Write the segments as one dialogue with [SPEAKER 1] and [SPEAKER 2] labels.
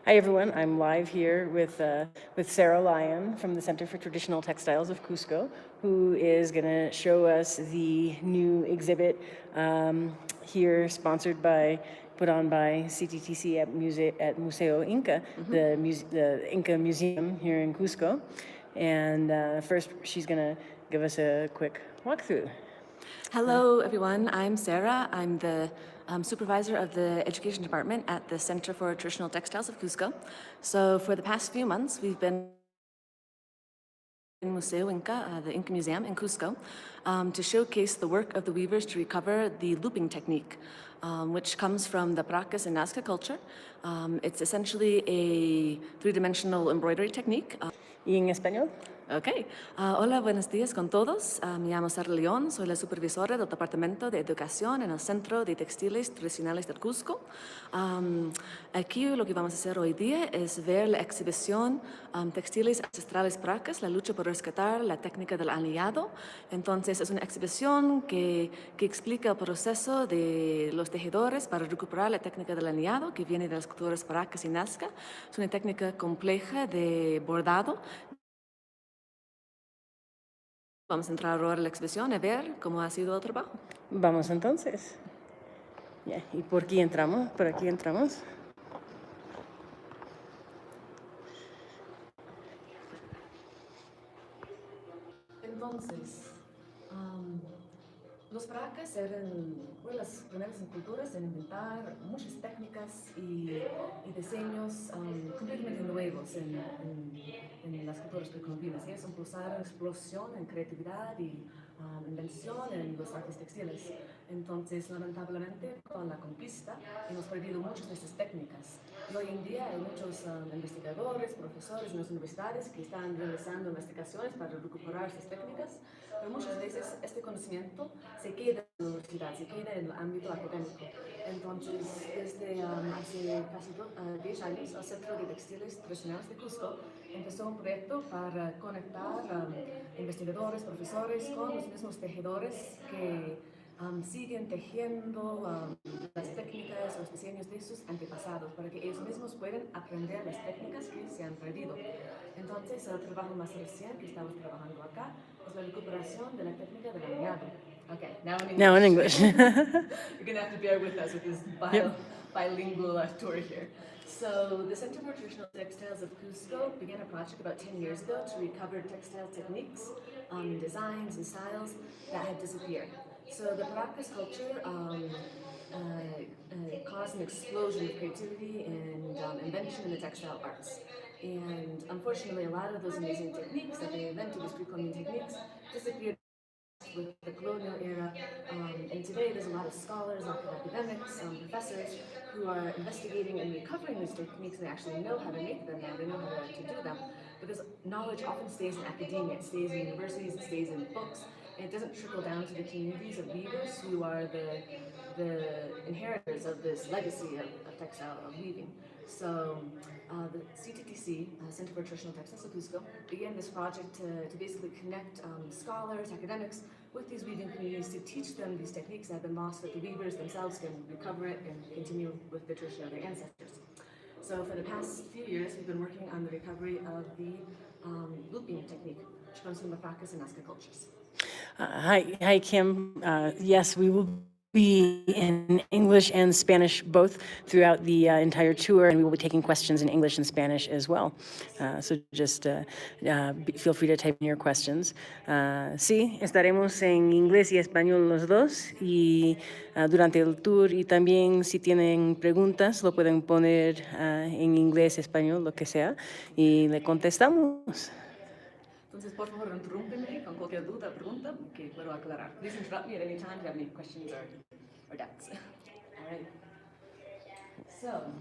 [SPEAKER 1] Hi everyone, I'm live here with Sarah Lyon from the Center for Traditional Textiles of Cusco, who is going to show us the new exhibit here, put on by CTTC at Museo Inca, the Inca Museum here in Cusco. And first, she's going to give us a quick walkthrough.
[SPEAKER 2] Hello, everyone. I'm Sarah. I'm the supervisor of the Education Department at the Center for Traditional Textiles of Cusco. So for the past few months, we've been in Museo Inca, the Inca Museum in Cusco, to showcase the work of the weavers to recover the looping technique, which comes from the Paracas and Nazca culture. It's essentially a three-dimensional embroidery technique.
[SPEAKER 1] ¿Y en español?
[SPEAKER 2] Ok. Hola, buenos días con todos. Me llamo Sarah Lyon, soy la supervisora del Departamento de Educación en el Centro de Textiles Tradicionales del Cusco. Aquí lo que vamos a hacer hoy día es ver la exhibición Textiles Ancestrales Paracas, la lucha por rescatar la técnica del anillado. Entonces, es una exhibición que explica el proceso de los tejedores para recuperar la técnica del anillado que viene de las culturas Paracas y Nazca. Es una técnica compleja de bordado. Vamos a entrar ahora a la exhibición a ver cómo ha sido el trabajo.
[SPEAKER 1] Vamos entonces. Yeah. ¿Y por aquí entramos? Por aquí entramos.
[SPEAKER 2] Entonces, los Paracas eran una de las primeras culturas en inventar muchas técnicas y diseños completamente nuevos en las culturas precolombinas. Ellos impulsaron explosión en creatividad y invención en los artes textiles. Entonces, lamentablemente, con la conquista hemos perdido muchas de estas técnicas. Y hoy en día hay muchos investigadores, profesores en las universidades que están realizando investigaciones para recuperar estas técnicas, pero muchas veces este conocimiento se queda en la universidad, se queda en el ámbito académico. Entonces, desde hace casi 10 años, el Centro de Textiles Tradicionales de Cusco empezó un proyecto para conectar investigadores, profesores con los mismos tejedores que siguen tejiendo las técnicas, los diseños de sus antepasados, para que ellos mismos puedan aprender las técnicas que se han perdido. Entonces, el trabajo más reciente que estamos trabajando acá es la recuperación de la técnica del anillado. Okay, now in English. You're going to have to bear with us with this bilingual tour here. So, the Center for Traditional Textiles of Cusco began a project about 10 years ago to recover textile techniques, designs, and styles that had disappeared. So, the Paracas culture caused an explosion of creativity and invention in the textile arts. And unfortunately, a lot of those amazing techniques that they invented, these pre-Columbian techniques, disappeared with the colonial era, and today there's a lot of scholars, a lot of academics, professors who are investigating and recovering these techniques and actually know how to make them now, they know how to do them. But this knowledge often stays in academia, it stays in universities, it stays in books, and it doesn't trickle down to the communities of weavers who are the inheritors of this legacy of textile, of weaving. So the CTTC, Center for Traditional Textiles of Cusco, began this project to basically connect scholars, academics, with these weaving communities to teach them these techniques that have been lost, that the weavers themselves can recover it and continue with the tradition of their ancestors. So for the past few years, we've been working on the recovery of the looping technique, which comes from the Paracas and Nazca cultures.
[SPEAKER 1] Hi, Kim. Yes, we will be in English and Spanish both throughout the entire tour, and we will be taking questions in English and Spanish as well. So just feel free to type in your questions. Sí, estaremos en inglés y español los dos y durante el tour, y también si tienen preguntas lo pueden poner en inglés, español, lo que sea, y le contestamos.
[SPEAKER 2] Entonces, por favor, interrúmpeme con cualquier duda o pregunta que puedo aclarar. Please interrupt me at any time if you have any questions or doubts. All right. So,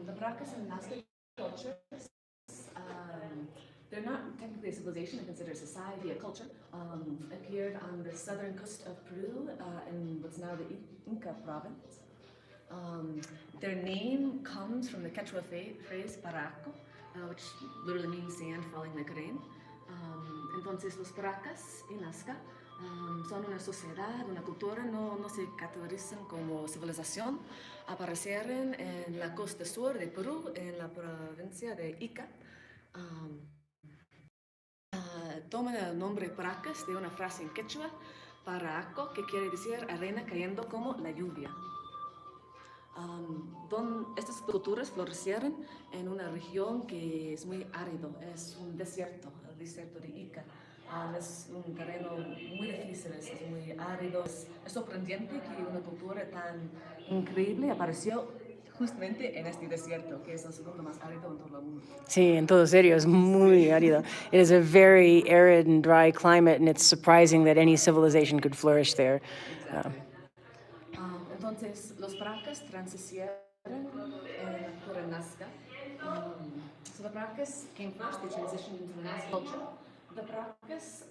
[SPEAKER 2] the Paracas and Nazca cultures, they're not technically a civilization, they're considered a society, a culture, appeared on the southern coast of Peru in what's now the Inca province. Their name comes from the Quechua phrase paraco, which literally means sand falling like rain. Entonces los Paracas y Nazca son una sociedad, una cultura, no se categorizan como civilización. Aparecieron en la costa sur de Perú, en la provincia de Ica. Toman el nombre Paracas de una frase en quechua, paraco, que quiere decir arena cayendo como la lluvia. Estas culturas florecieron en una región que es muy árido, es un desierto, el desierto de Ica. Es un terreno muy difícil, es muy árido. Es sorprendente que una cultura tan increíble apareció justamente en este desierto, que es el segundo más árido en todo el mundo.
[SPEAKER 1] Sí, en todo serio, es muy árido. It is a very arid and dry climate, and it's surprising that any civilization could flourish there.
[SPEAKER 2] Exactly. Entonces, los Paracas transicionaron en la cultura Nazca. So the Paracas came first, they transitioned into the Nazca culture. The Paracas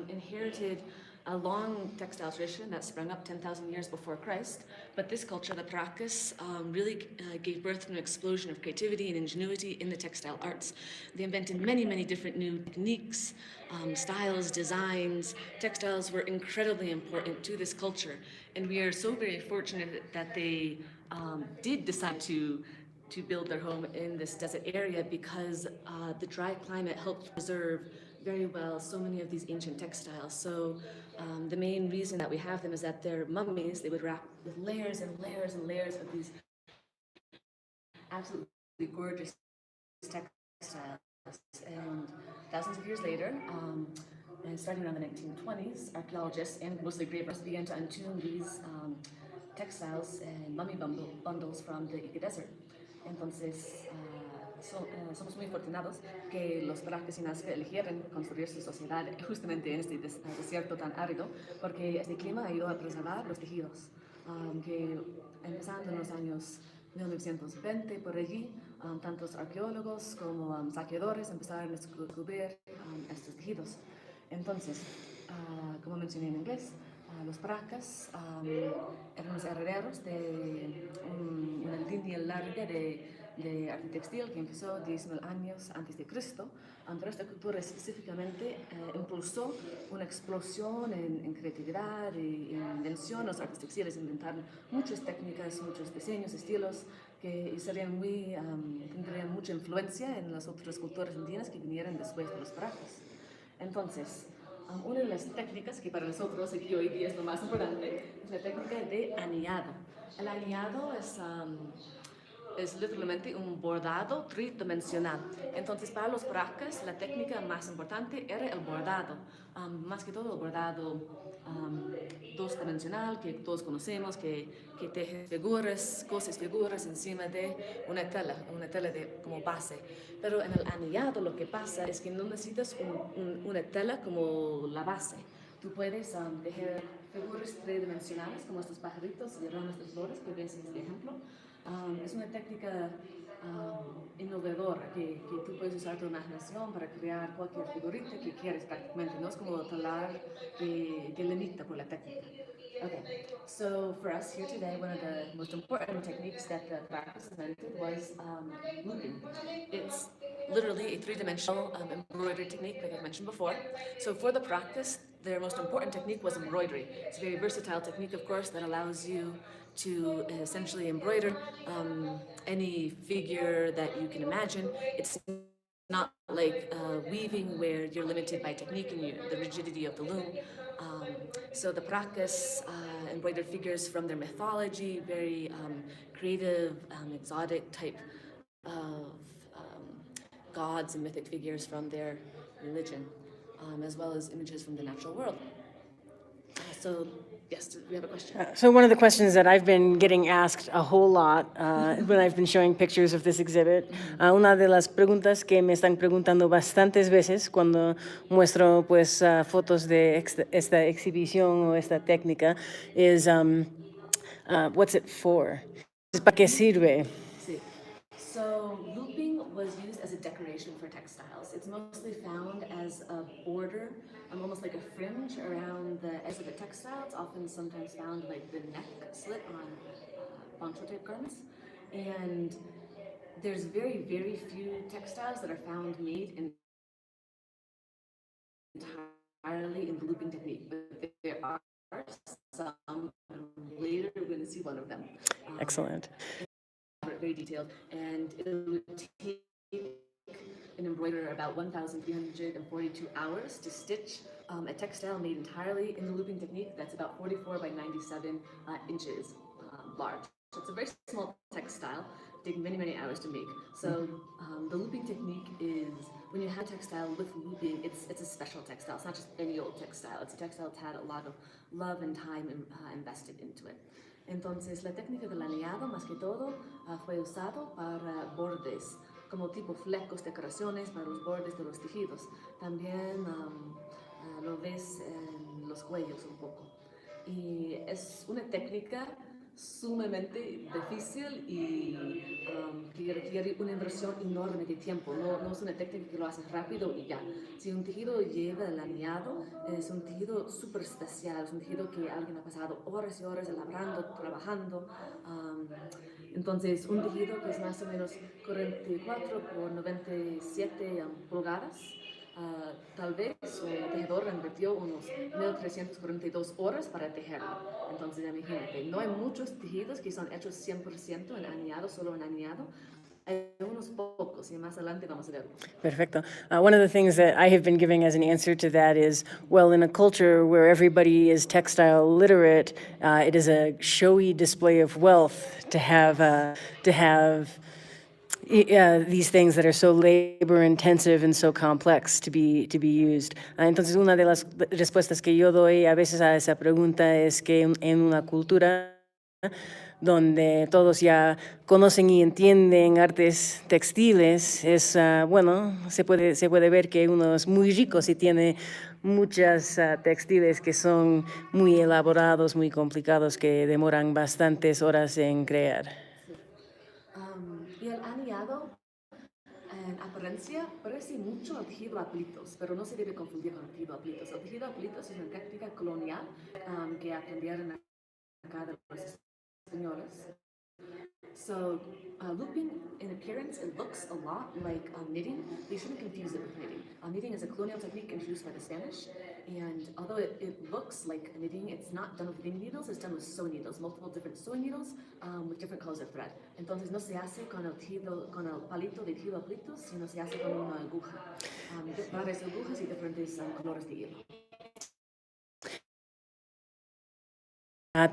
[SPEAKER 2] inherited a long textile tradition that sprang up 10,000 years before Christ, but this culture, the Paracas, really gave birth to an explosion of creativity and ingenuity in the textile arts. They invented many, many different new techniques, styles, designs. Textiles were incredibly important to this culture, and we are so very fortunate that they did decide to build their home in this desert area because the dry climate helped preserve very well so many of these ancient textiles. So the main reason that we have them is that they're mummies. They would wrap with layers and layers and layers of these absolutely gorgeous textiles. And thousands of years later, and starting around the 1920s, archaeologists and mostly gravers began to entomb these textiles and mummy bundles from the Ica Desert. Entonces, somos muy afortunados que los Paracas y Nazca eligieron construir su sociedad justamente en este desierto tan árido, porque este clima ayudó a preservar los tejidos, que empezando en los años 1920 por allí, tantos arqueólogos como saqueadores empezaron a descubrir estos tejidos. Entonces, como mencioné en inglés, los Paracas eran los herederos de una línea larga de arte textil que empezó 10.000 años antes de Cristo. Pero esta cultura específicamente impulsó una explosión en creatividad y en invención. Los artes textiles inventaron muchas técnicas, muchos diseños, estilos que tendrían mucha influencia en las otras culturas indígenas que vinieron después de los Paracas. Entonces, una de las técnicas que para nosotros aquí hoy día es lo más importante es la técnica de anillado. El anillado es literalmente un bordado tridimensional. Entonces, para los Paracas, la técnica más importante era el bordado, más que todo el bordado dos-dimensional que todos conocemos, que teje figuras, cosas figuras encima de una tela como base. Pero en el anillado lo que pasa es que no necesitas una tela como la base. Tú puedes tejer figuras tridimensionales como estos pajaritos y ramas de flores que ves en este ejemplo. Es una técnica innovadora que tú puedes usar tu imaginación para crear cualquier figurita que quieras prácticamente. No es como talar que limita por la técnica. Okay, so for us here today, one of the most important techniques that the practice invented was looping. It's literally a three-dimensional embroidery technique, like I mentioned before. So for the practice, their most important technique was embroidery. It's a very versatile technique, of course, that allows you to essentially embroider any figure that you can imagine. It's not like weaving where you're limited by technique and the rigidity of the loom. So the Paracas embroidered figures from their mythology, very creative, exotic type of gods and mythic figures from their religion, as well as images from the natural world. So, yes, do we have a question?
[SPEAKER 1] So one of the questions that I've been getting asked a whole lot when I've been showing pictures of this exhibit, una de las preguntas que me están preguntando bastantes veces cuando muestro pues fotos de esta exhibición o esta técnica is what's it for? ¿Para qué sirve?
[SPEAKER 2] Sí. So looping was used as a decoration for textiles. It's mostly found as a border, almost like a fringe around the edge of the textile. It's often sometimes found like the neck slit on poncho type garments. And there's very, very few textiles that are found made entirely in the looping technique, but they some, and later we're going to see one of them.
[SPEAKER 1] Excellent.
[SPEAKER 2] Very detailed, and it would take an embroiderer about 1,342 hours to stitch a textile made entirely in the looping technique that's about 44 by 97 inches large. So it's a very small textile, taking many, many hours to make. So the looping technique is, when you have a textile with looping, it's a special textile. It's not just any old textile. It's a textile that had a lot of love and time invested into it. Entonces, la técnica del aniado, más que todo, fue usado para bordes, como tipo flecos, decoraciones para los bordes de los tejidos. También lo ves en los cuellos un poco. Y es una técnica sumamente difícil y que requiere una inversión enorme de tiempo. No es una técnica que lo haces rápido y ya. Si un tejido lleva el aniado, es un tejido súper especial, es un tejido que alguien ha pasado horas y horas elaborando, trabajando. Entonces, un tejido que es más o menos 44 por 97 pulgadas, tal vez el tejedor invirtió unos 1.342 horas para tejerlo. Entonces, imagínate, no hay muchos tejidos que son hechos 100% en aniado, solo en aniado. Hay unos pocos, y más adelante vamos a verlo.
[SPEAKER 1] Perfecto. One of the things that I have been giving as an answer to that is, well, in a culture where everybody is textile literate, it is a showy display of wealth to have these things that are so labor intensive and so complex to be used. Entonces, una de las respuestas que yo doy a veces a esa pregunta es que en una cultura donde todos ya conocen y entienden artes textiles, es bueno, se puede ver que uno es muy rico si tiene muchas textiles que son muy elaborados, muy complicados, que demoran bastantes horas en crear.
[SPEAKER 2] Y el aniado, en apariencia, parece mucho al tejido a plitos, pero no se debe confundir con el tejido a plitos. El tejido a plitos es una técnica colonial que aprendieron acá de los españoles. So, looping in appearance, it looks a lot like knitting. They shouldn't confuse it with knitting. Knitting is a colonial technique introduced by the Spanish, and although it looks like knitting, it's not done with knitting needles, it's done with sewing needles, multiple different sewing needles with different colors of thread. Entonces no se hace con el palito de tejido a plitos, sino se hace con una aguja. Varias agujas y diferentes colores de hilo.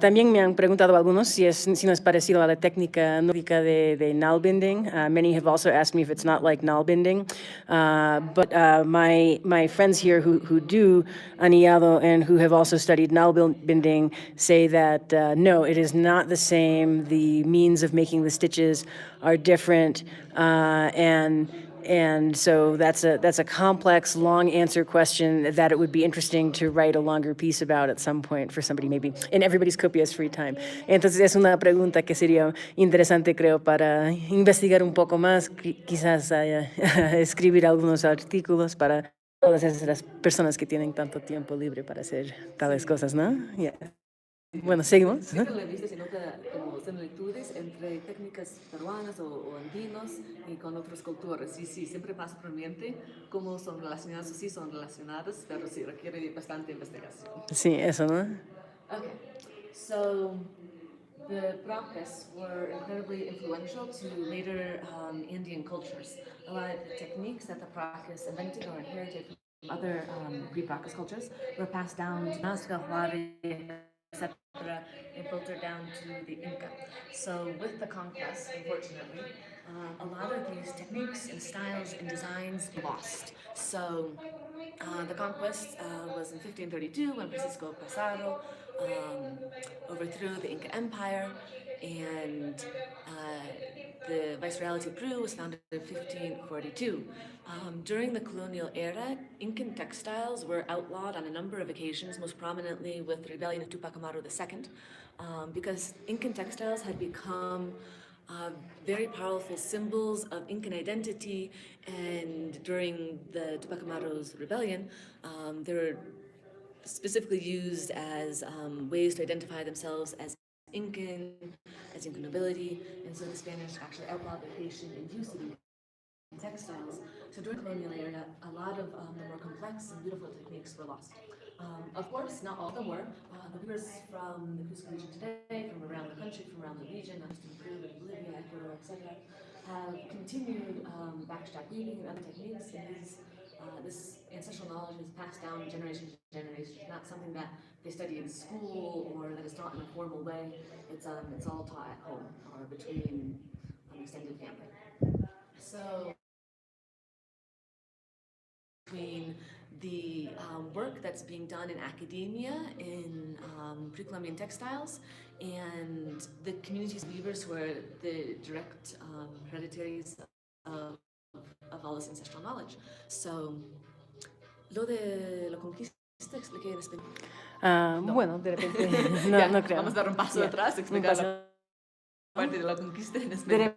[SPEAKER 1] También me han preguntado algunos si no es parecido a la técnica nórdica de nail binding. Many have also asked me if it's not like nail binding. But my friends here who do aniado and who have also studied nail binding say that no, it is not the same. The means of making the stitches are different, and so that's a complex, long answer question that it would be interesting to write a longer piece about at some point for somebody maybe in everybody's copious free time. Entonces es una pregunta que sería interesante, creo, para investigar un poco más, quizás escribir algunos artículos para todas esas personas que tienen tanto tiempo libre para hacer tales cosas, ¿no? Yeah. Bueno, seguimos.
[SPEAKER 2] Siempre la vista se nota como similitudes entre técnicas peruanas o andinos y con otras culturas. Y sí, siempre pasa por mi mente cómo son relacionadas o sí son relacionadas, pero sí requiere bastante investigación.
[SPEAKER 1] Sí, eso, ¿no?
[SPEAKER 2] Okay, so the Paracas were incredibly influential to later Indian cultures. A lot of the techniques that the Paracas invented or inherited from other pre-Paracas cultures were passed down to Nazca, Juárez, etc., and filtered down to the Inca. So with the conquest, unfortunately, a lot of these techniques and styles and designs lost. So the conquest was in 1532 when Francisco Pizarro overthrew the Inca Empire, and the Viceroyalty of Peru was founded in 1542. During the colonial era, Incan textiles were outlawed on a number of occasions, most prominently with the rebellion of Tupac Amaru II, because Incan textiles had become very powerful symbols of Incan identity, and during the Tupac Amaru's rebellion, they were specifically used as ways to identify themselves as Incan nobility, and so the Spanish actually outlawed the creation and use of Incan textiles. So during the colonial era, a lot of the more complex and beautiful techniques were lost. Of course, not all of them were. The weavers from the Cusco region today, from around the country, from around the region, not just in Peru, but in Bolivia, Ecuador, etc., have continued backstrap weaving and other techniques. And this ancestral knowledge is passed down generation to generation. It's not something that they study in school or that is taught in a formal way. It's all taught at home or between extended family. So between the work that's being done in academia in pre-Columbian textiles and the communities of weavers who are the direct hereditaries of all this ancestral knowledge. So, lo de la conquista expliqué en español. No.
[SPEAKER 1] Bueno, de repente, no,
[SPEAKER 2] Ya,
[SPEAKER 1] no creo.
[SPEAKER 2] vamos a dar un paso
[SPEAKER 1] Ya,
[SPEAKER 2] atrás,
[SPEAKER 1] un
[SPEAKER 2] explicar
[SPEAKER 1] paso.
[SPEAKER 2] la parte de la conquista en
[SPEAKER 1] De
[SPEAKER 2] español.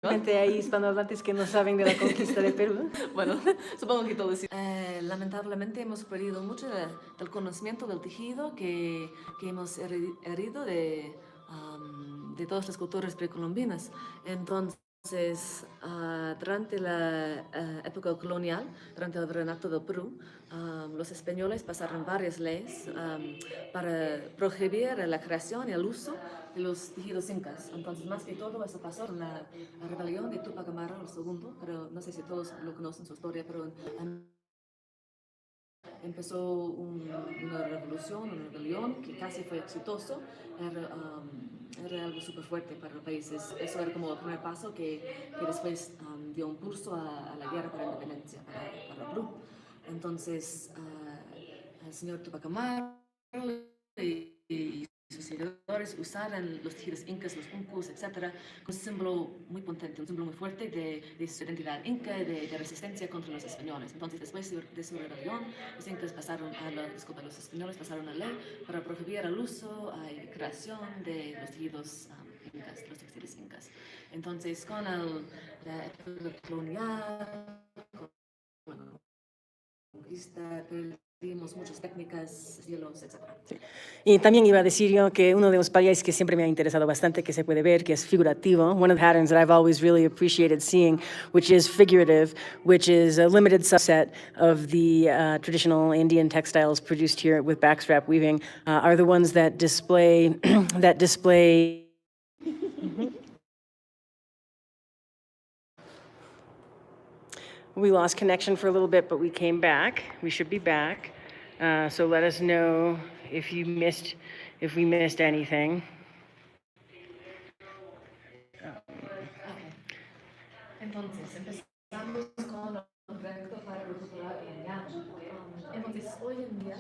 [SPEAKER 1] repente hay hispanohablantes que no saben de la conquista de Perú.
[SPEAKER 2] Bueno, supongo que todos sí. Lamentablemente hemos perdido mucho del conocimiento del tejido que hemos herido de todas las culturas precolombinas. Entonces, durante la época colonial, durante el virreinato del Perú, los españoles pasaron varias leyes para prohibir la creación y el uso de los tejidos incas. Entonces, más que todo, eso pasó en la rebelión de Tupac Amaru II, pero no sé si todos lo conocen su historia, pero empezó una revolución, una rebelión que casi fue exitoso. Era algo súper fuerte para el país. Eso era como el primer paso que después dio un impulso a la guerra para la independencia para Perú. Entonces, el señor Tupac Amaru y sus seguidores usaron los tejidos incas, los uncus, etc., como un símbolo muy potente, un símbolo muy fuerte de su identidad inca, de resistencia contra los españoles. Entonces, después de su rebelión, los incas pasaron los españoles pasaron a ley para prohibir el uso y creación de los tejidos incas, los textiles incas. Entonces, con la época colonial, con la conquista, perdimos muchas técnicas, estilos, etc.
[SPEAKER 1] Y también iba a decir yo que uno de los países que siempre me ha interesado bastante, que se puede ver, que es figurativo, one of the patterns that I've always really appreciated seeing, which is figurative, which is a limited subset of the traditional Indian textiles produced here with backstrap weaving, are the ones that display, We lost connection for a little bit, but we came back. We should be back. So let us know if we missed anything.
[SPEAKER 2] Entonces, empezamos con un proyecto para recuperar el llano. Entonces, hoy en día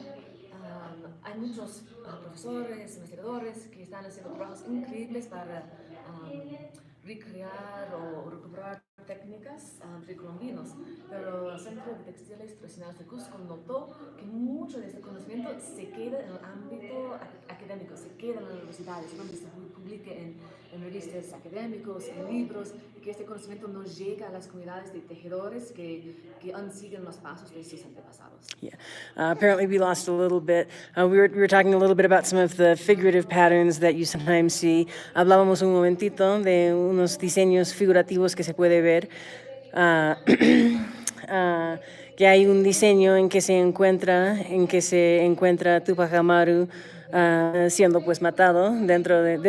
[SPEAKER 2] hay muchos profesores, investigadores que están haciendo trabajos increíbles para recrear o recuperar técnicas precolombinos, pero el Centro de Textiles Tradicionales de Cusco notó que mucho de este conocimiento se queda en el ámbito académico, se queda en las universidades, donde se publica en revistas académicos, en libros, y que este conocimiento no llega a las comunidades de tejedores que han seguido los pasos de sus antepasados.
[SPEAKER 1] Yeah. Apparently we lost a little bit. We were talking a little bit about some of the figurative patterns that you sometimes see. Hablábamos un momentito de unos diseños figurativos que se puede ver. Que hay un diseño en que se encuentra Tupac Amaru siendo pues matado,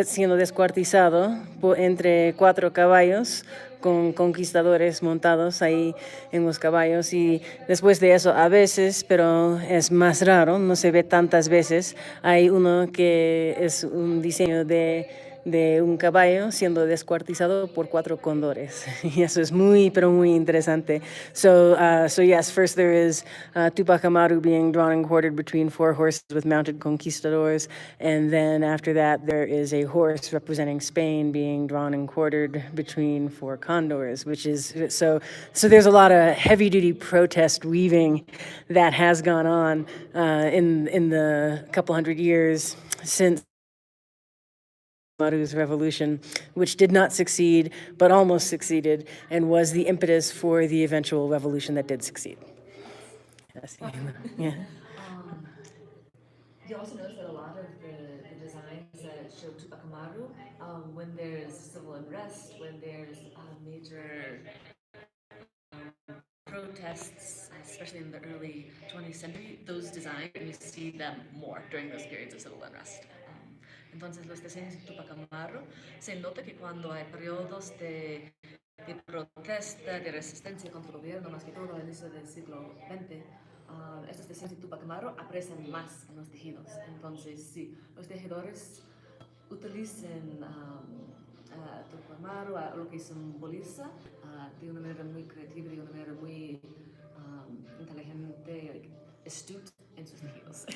[SPEAKER 1] siendo descuartizado entre 4 caballos con conquistadores montados ahí en los caballos, y después de eso a veces, pero es más raro, no se ve tantas veces, hay uno que es un diseño de un caballo siendo descuartizado por 4 cóndores. Y eso es muy, pero muy interesante. So yes, first there is Tupac Amaru being drawn and quartered between 4 horses with mounted conquistadors. And then after that, there is a horse representing Spain being drawn and quartered between 4 condors, which is, so there's a lot of heavy-duty protest weaving that has gone on in the couple hundred years since Amaru's revolution, which did not succeed, but almost succeeded, and was the impetus for the eventual revolution that did succeed. Yes. Yeah.
[SPEAKER 2] You also notice that a lot of the designs that show Tupac Amaru, when there's civil unrest, when there's major protest protests, especially in the early 20th century, those designs, you see them more during those periods of civil unrest. Entonces, los diseños de Tupac Amaru se nota que cuando hay periodos de protesta, de resistencia contra el gobierno, más que todo al inicio del siglo XX, estos diseños de Tupac Amaru aparecen más en los tejidos. Entonces, sí, los tejedores utilizan Tupac Amaru, lo que simboliza, de una manera muy creativa, de una manera muy inteligente, astute en sus tejidos.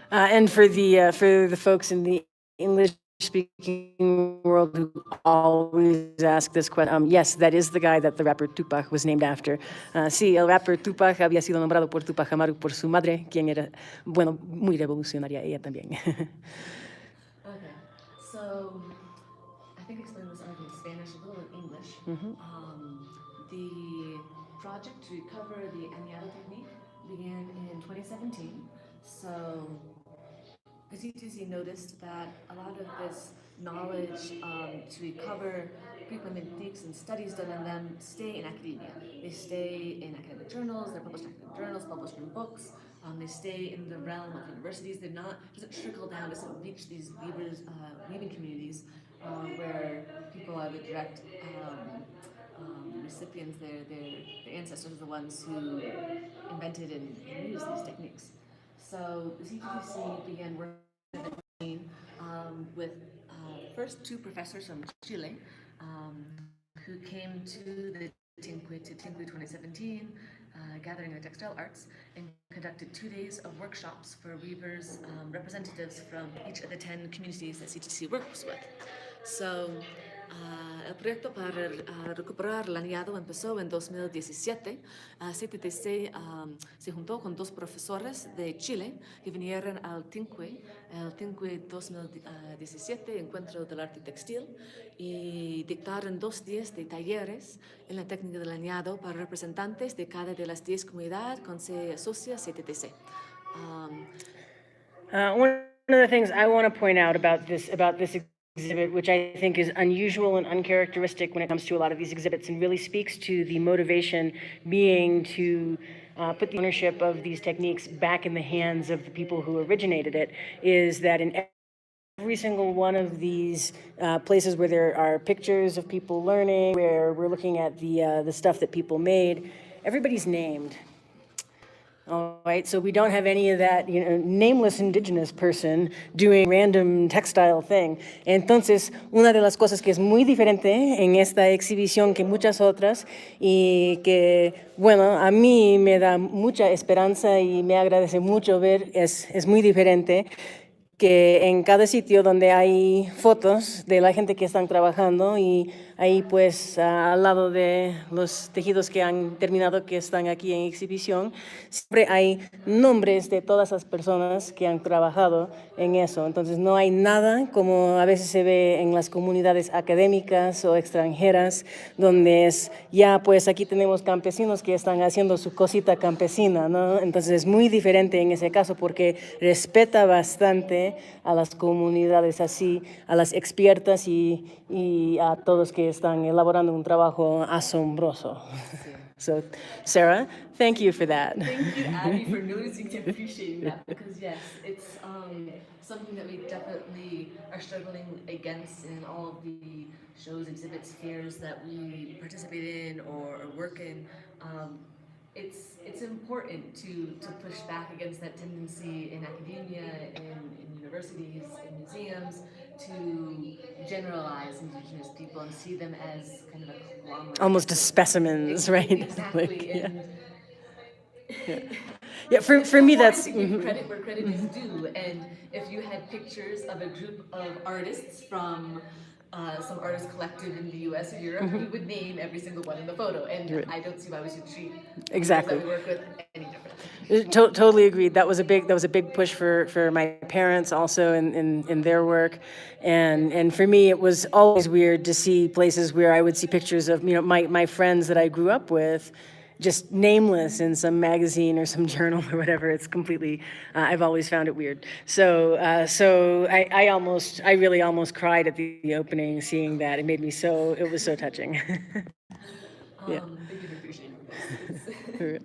[SPEAKER 1] And for the folks in the English-speaking world who always ask this question, yes, that is the guy that the rapper Tupac was named after. Sí, el rapper Tupac había sido nombrado por Tupac Amaru por su madre, quien era, bueno, muy revolucionaria ella también.
[SPEAKER 2] Okay, so I think I explained this already in Spanish, a little in English. The project to recover the añado technique began in 2017. So the CTTC noticed that a lot of this knowledge to recover pre-implement techniques and studies done on them stay in academia. They stay in academic journals, they're published in academic journals, published in books, they stay in the realm of universities. They're not, doesn't trickle down, doesn't reach these weavers, weaving communities where people are the direct recipients, their ancestors are the ones who invented and used these techniques. So the CTTC began working with first two professors from Chile who came to the Tinque 2017 gathering of textile arts and conducted 2 days of workshops for weavers, representatives from each of the 10 communities that CTTC works with. So el proyecto para recuperar el añado empezó en 2017. CTTC se juntó con dos profesores de Chile que vinieron al Tinque, el Tinque 2017, Encuentro del Arte Textil, y dictaron 2 días de talleres en la técnica del añado para representantes de cada de las 10 comunidades con se asocia CTTC.
[SPEAKER 1] One of the things I want to point out about this exhibit, which I think is unusual and uncharacteristic when it comes to a lot of these exhibits and really speaks to the motivation being to put the ownership of these techniques back in the hands of the people who originated it, is that in every single one of these places where there are pictures of people learning, where we're looking at the stuff that people made, everybody's named. All right, so we don't have any of that, nameless indigenous person doing random textile thing. Entonces, una de las cosas que es muy diferente en esta exhibición que muchas otras y que, bueno, a mí me da mucha esperanza y me agradece mucho ver, es muy diferente, que en cada sitio donde hay fotos de la gente que están trabajando y ahí pues al lado de los tejidos que han terminado, que están aquí en exhibición, siempre hay nombres de todas las personas que han trabajado en eso. Entonces no hay nada como a veces se ve en las comunidades académicas o extranjeras, donde es ya pues aquí tenemos campesinos que están haciendo su cosita campesina, ¿no? Entonces es muy diferente en ese caso porque respeta bastante a las comunidades así, a las expertas y a todos que están elaborando un trabajo asombroso. So, Sarah, thank you for that.
[SPEAKER 2] Thank you, Abby, for noticing and appreciating that, because yes, it's something that we definitely are struggling against in all of the shows, exhibits, fairs that we participate in or work in. It's important to push back against that tendency in academia, in universities, in museums, to generalize indigenous people and see them as kind of a conglomerate.
[SPEAKER 1] Almost as specimens, right?
[SPEAKER 2] Exactly.
[SPEAKER 1] Like,
[SPEAKER 2] and
[SPEAKER 1] yeah, for me that's
[SPEAKER 2] to give credit where credit is due. And if you had pictures of a group of artists from some artist collective in the U.S. or Europe, we would name every single one in the photo. And I don't see why we should treat
[SPEAKER 1] exactly
[SPEAKER 2] those that we work with any differently.
[SPEAKER 1] Totally agreed. That was a big push for my parents also in their work, and for me it was always weird to see places where I would see pictures of my friends that I grew up with, just nameless in some magazine or some journal or whatever. It's completely, I've always found it weird. So I really almost cried at the opening seeing that. It was so touching. Yeah.
[SPEAKER 2] Thank you for appreciating this.
[SPEAKER 1] For real.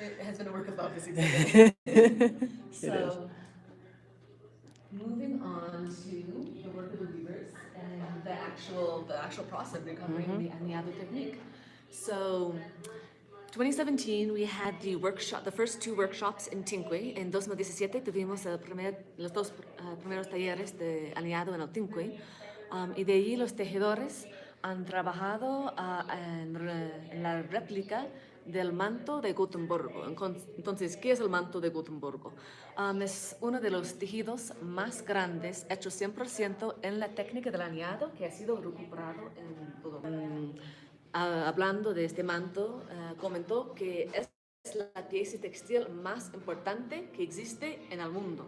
[SPEAKER 2] It has been a work of love this
[SPEAKER 1] It
[SPEAKER 2] evening.
[SPEAKER 1] is.
[SPEAKER 2] So, moving on to the work of the weavers and the actual process of recovering the aniado technique. So, 2017 we had the first two workshops in Tinque. En 2017 tuvimos los dos primeros talleres de aniado en el Tinque. Y de allí los tejedores han trabajado en la réplica del manto de Gotemburgo. Entonces, ¿qué es el manto de Gotemburgo? Es uno de los tejidos más grandes, hecho 100% en la técnica del aniado, que ha sido recuperado en todo el mundo. Hablando de este manto, comentó que es la pieza textil más importante que existe en el mundo.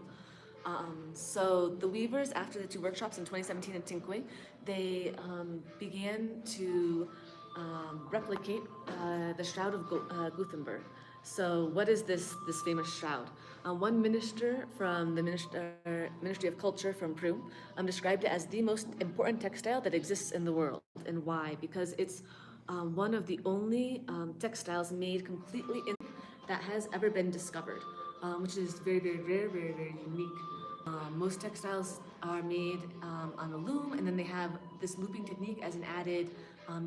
[SPEAKER 2] So the weavers, after the two workshops in 2017 in Tinque, they began to replicate the Shroud of Gutenberg. So what is this famous shroud? One minister from the Ministry of Culture from Peru described it as the most important textile that exists in the world. And why? Because it's one of the only textiles made completely in that has ever been discovered, which is very, very rare, very, very unique. Most textiles are made on a loom, and then they have this looping technique as an added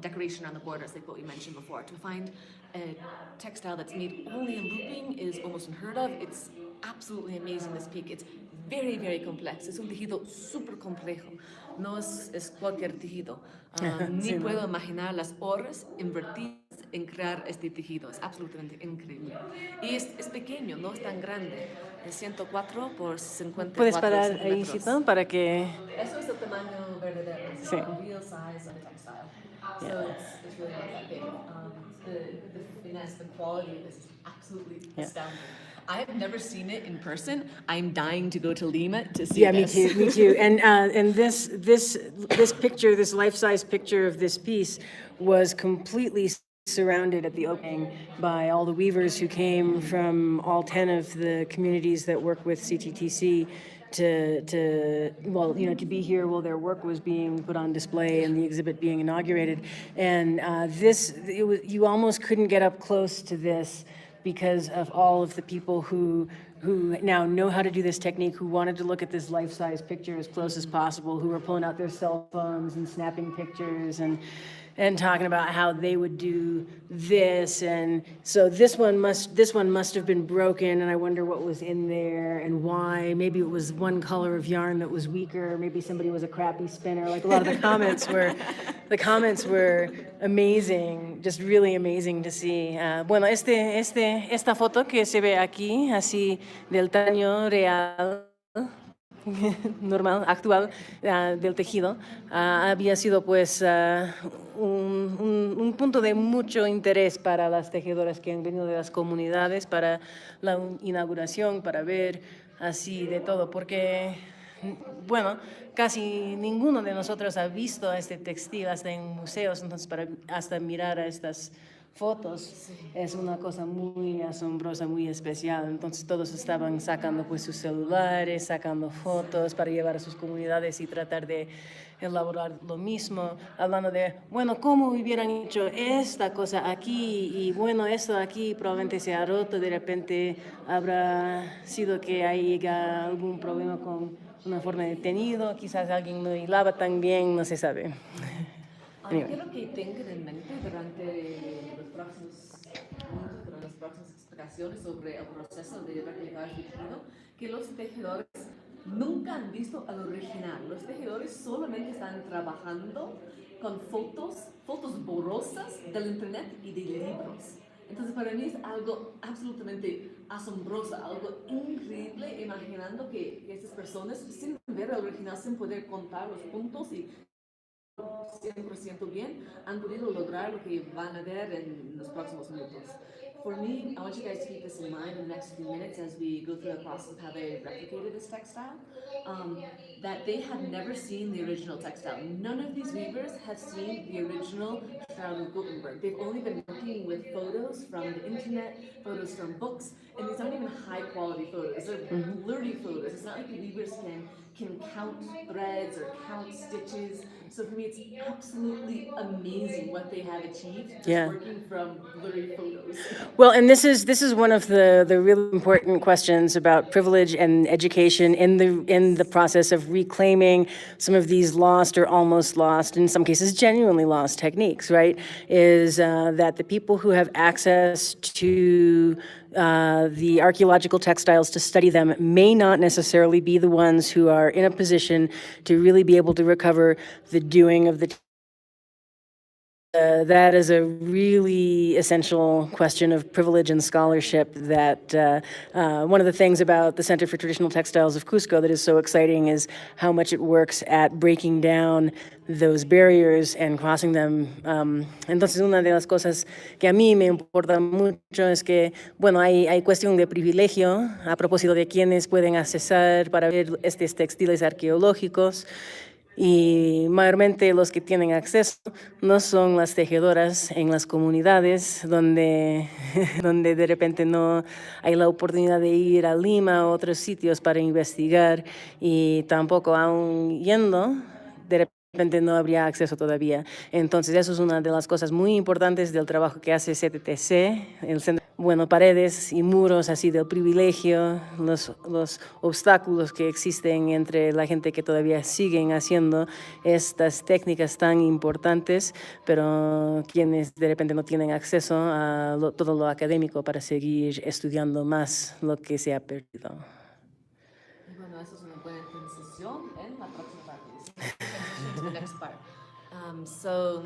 [SPEAKER 2] decoration on the borders, like what we mentioned before. To find a textile that's made only in looping is almost unheard of. It's absolutely amazing, this peak. It's very, very complex. Es un tejido súper complejo. No es cualquier tejido. Ni
[SPEAKER 1] Sí, ¿no?
[SPEAKER 2] puedo imaginar las horas invertidas en crear este tejido. Es absolutamente increíble. Y es pequeño, no es tan grande. Es 104 por 54
[SPEAKER 1] Puedes parar ahí,
[SPEAKER 2] centímetros.
[SPEAKER 1] Cito, para que...
[SPEAKER 2] Eso es el tamaño verdadero. It's
[SPEAKER 1] Sí.
[SPEAKER 2] the real size of the textile. So
[SPEAKER 1] Yeah.
[SPEAKER 2] it's really not that big. The finesse, the quality of this is absolutely
[SPEAKER 1] Yeah.
[SPEAKER 2] astounding. I have never seen it in person. I'm dying to go to Lima to see
[SPEAKER 1] Yeah,
[SPEAKER 2] this.
[SPEAKER 1] me too. And this picture, this life-size picture of this piece, was completely surrounded at the opening by all the weavers who came from all 10 of the communities that work with CTTC to be here while their work was being put on display and the exhibit being inaugurated. And you almost couldn't get up close to this because of all of the people who now know how to do this technique, who wanted to look at this life-size picture as close as possible, who were pulling out their cell phones and snapping pictures and talking about how they would do this. And so this one must have been broken, and I wonder what was in there and why. Maybe it was one color of yarn that was weaker. Maybe somebody was a crappy spinner. Like, a lot of the comments were amazing, just really amazing to see. Bueno, esta foto que se ve aquí, así del tamaño real, normal, actual, del tejido, había sido pues un punto de mucho interés para las tejedoras que han venido de las comunidades para la inauguración, para ver así de todo, porque, bueno, casi ninguno de nosotros ha visto este textil hasta en museos, entonces hasta mirar a estas fotos es una cosa muy asombrosa, muy especial. Entonces todos estaban sacando pues sus celulares, sacando fotos para llevar a sus comunidades y tratar de elaborar lo mismo, hablando de, bueno, ¿cómo hubieran hecho esta cosa aquí? Y bueno, esto aquí probablemente se ha roto, de repente habrá sido que haya algún problema con una forma de teñido, quizás alguien no hilaba tan bien, no se sabe. Anyway.
[SPEAKER 2] Quiero que tengan en mente durante los próximos minutos, durante las próximas explicaciones sobre el proceso de replicar el tejido, que los tejedores nunca han visto al original. Los tejedores solamente están trabajando con fotos borrosas del internet y de libros. Entonces, para mí es algo absolutamente asombroso, algo increíble, imaginando que estas personas, sin ver el original, sin poder contar los puntos y 100% bien, han podido lograr lo que van a ver en los próximos minutos. For me, I want you guys to keep this in mind in the next few minutes as we go through the process of how they replicated this textile. that they have never seen the original textile. None of these weavers have seen the original Shroud of Gutenberg. They've only been working with photos from the internet, photos from books, and these aren't even high quality photos. They're blurry photos. It's not like the weavers can count threads or count stitches. So for me, it's absolutely amazing what they have achieved just
[SPEAKER 1] Yeah.
[SPEAKER 2] working from blurry photos.
[SPEAKER 1] Well, and this is one of the really important questions about privilege and education in the process of reclaiming some of these lost or almost lost, in some cases genuinely lost techniques, right? Is that the people who have access to the archaeological textiles to study them may not necessarily be the ones who are in a position to really be able to recover the doing of the that is a really essential question of privilege and scholarship that one of the things about the Center for Traditional Textiles of Cusco that is so exciting is how much it works at breaking down those barriers and crossing them. Entonces, una de las cosas que a mí me importa mucho es que, bueno, hay cuestión de privilegio a propósito de quienes pueden accesar para ver estos textiles arqueológicos. Y mayormente los que tienen acceso no son las tejedoras en las comunidades donde, donde de repente no hay la oportunidad de ir a Lima o otros sitios para investigar y tampoco aún yendo, de repente no habría acceso todavía. Entonces eso es una de las cosas muy importantes del trabajo que hace CTTC, el Centro. Bueno, paredes y muros así del privilegio, los obstáculos que existen entre la gente que todavía siguen haciendo estas técnicas tan importantes, pero quienes de repente no tienen acceso a todo lo académico para seguir estudiando más lo que se ha perdido.
[SPEAKER 2] Y bueno, eso es una buena transición en la próxima parte. Transition to the next part. So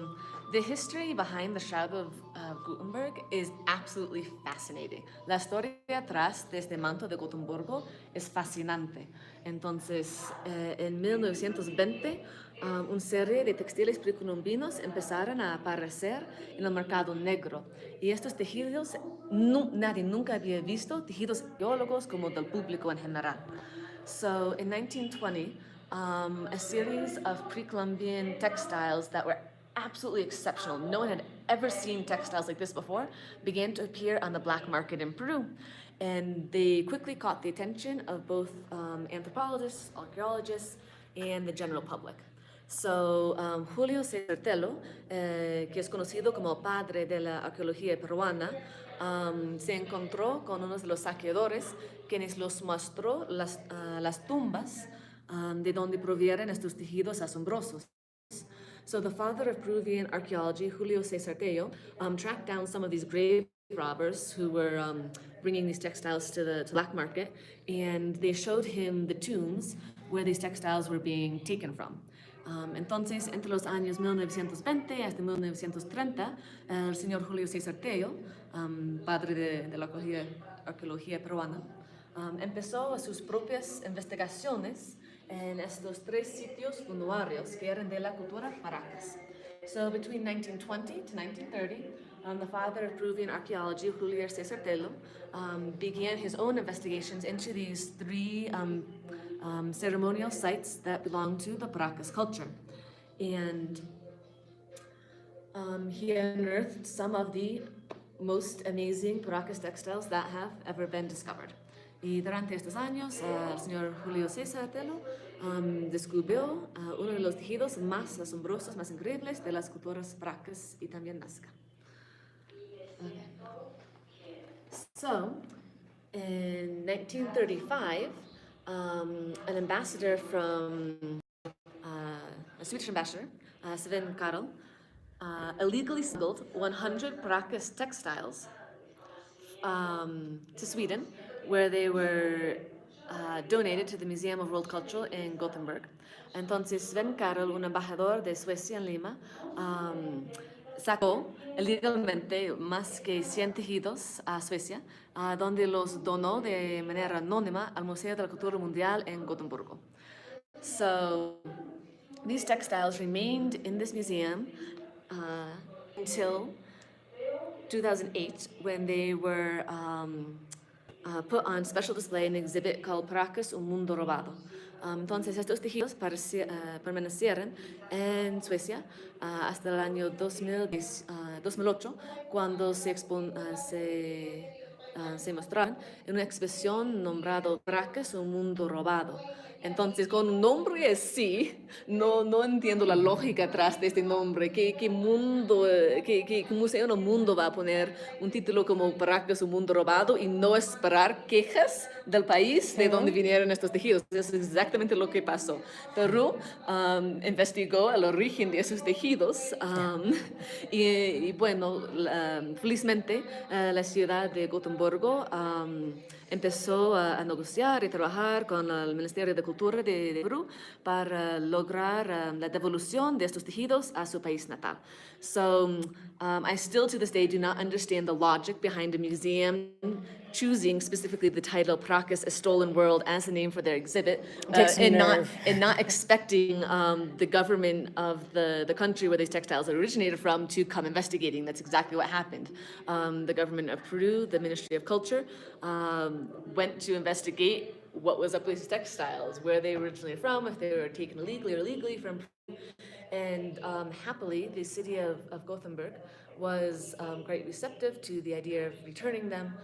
[SPEAKER 2] the history behind the Shroud of Gutenberg is absolutely fascinating. La historia atrás de este manto de Gotemburgo es fascinante. Entonces, en 1920, una serie de textiles precolombinos empezaron a aparecer en el mercado negro. Y estos tejidos, nadie nunca había visto tejidos arqueológicos como del público en general. So in 1920, a series of pre-Columbian textiles that were absolutely exceptional, no one had ever seen textiles like this before, began to appear on the black market in Peru. And they quickly caught the attention of both anthropologists, archaeologists, and the general public. So Julio César Tello, que es conocido como padre de la arqueología peruana, se encontró con uno de los saqueadores quienes los mostró las tumbas de donde provienen estos tejidos asombrosos. So the father of Peruvian archaeology, Julio César Tello, tracked down some of these grave robbers who were bringing these textiles to the black market, and they showed him the tombs where these textiles were being taken from. Entonces, entre los años 1920 hasta 1930, el señor Julio César Tello, padre de la arqueología peruana, empezó sus propias investigaciones en estos tres sitios funerarios que eran de la cultura Paracas. So between 1920 to 1930, the father of Peruvian archaeology, Julio César Tello, began his own investigations into these three ceremonial sites that belong to the Paracas culture. And he unearthed some of the most amazing Paracas textiles that have ever been discovered. Y durante estos años, el señor Julio César Tello descubrió uno de los tejidos más asombrosos, más increíbles de las culturas Paracas y también Nazca. Okay. So, in 1935, an ambassador from, a Swedish ambassador, Sven Karel, illegally smuggled 100 Paracas textiles to Sweden, where they were donated to the Museum of World Culture in Gothenburg. Entonces, Sven Karel, un embajador de Suecia en Lima, sacó ilegalmente más que 100 tejidos a Suecia, donde los donó de manera anónima al Museo de la Cultura Mundial en Gotemburgo. So, these textiles remained in this museum until 2008, when they were put on special display in an exhibit called Paracas, un mundo robado. Entonces, estos tejidos permanecieron en Suecia hasta el año 2008, cuando se mostraron en una exposición nombrada Paracas, un mundo robado. Entonces, con un nombre así, no entiendo la lógica atrás de este nombre. ¿Qué mundo, qué museo en el mundo va a poner un título como Paracas, un mundo robado y no esperar quejas del país de donde vinieron estos tejidos? Eso es exactamente lo que pasó. Perú investigó el origen de esos tejidos y bueno, felizmente la ciudad de Gotemburgo empezó a negociar y trabajar con el Ministerio de Cultura de Perú para lograr la devolución de estos tejidos a su país natal. So I still to this day do not understand the logic behind a museum choosing specifically the title Paracas, a Stolen World as a name for their exhibit and not expecting the government of the country where these textiles originated from to come investigating. That's exactly what happened. The government of Peru, the Ministry of Culture, went to investigate what was up with these textiles, where they were originally from, if they were taken illegally or legally from Peru. And happily, the city of Gothenburg was quite receptive to the idea of returning them.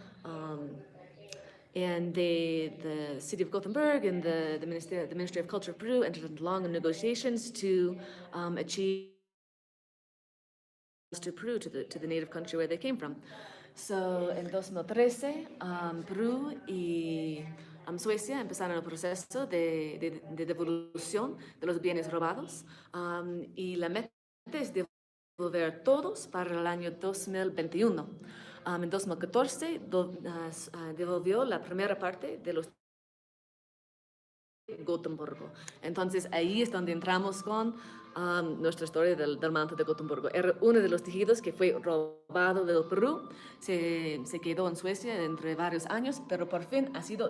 [SPEAKER 2] And the city of Gothenburg and the Ministry of Culture of Peru entered into long negotiations to achieve to Peru, to the native country where they came from. So, en 2013, Perú y Suecia empezaron el proceso de devolución de los bienes robados y la meta es devolver todos para el año 2021. En 2014 devolvió la primera parte de los Gotemburgo. Entonces ahí es donde entramos con nuestra historia del manto de Gotemburgo. Era uno de los tejidos que fue robado del Perú, se quedó en Suecia entre varios años, pero por fin ha sido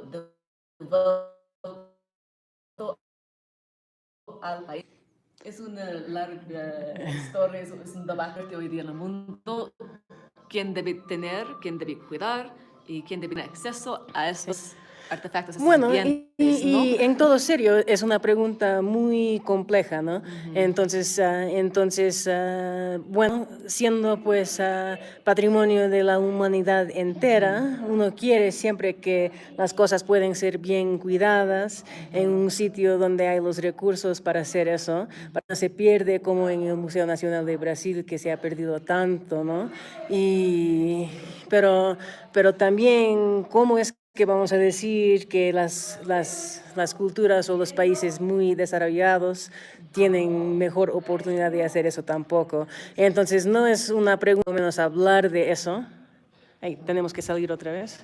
[SPEAKER 2] devuelto al país. Es una larga historia, es un debate hoy día en el mundo. ¿Quién debe tener, quién debe cuidar y quién debe tener acceso a estos artefactos?
[SPEAKER 1] Bueno,
[SPEAKER 2] bienes,
[SPEAKER 1] y en todo serio, es una pregunta muy compleja, ¿no? Entonces, bueno, siendo pues patrimonio de la humanidad entera, uno quiere siempre que las cosas pueden ser bien cuidadas en un sitio donde hay los recursos para hacer eso, para que no se pierde como en el Museo Nacional de Brasil, que se ha perdido tanto, ¿no? Pero también, ¿cómo es que vamos a decir que las culturas o los países muy desarrollados tienen mejor oportunidad de hacer eso tampoco? Entonces, no es una pregunta menos hablar de eso. Ay, tenemos que salir otra vez.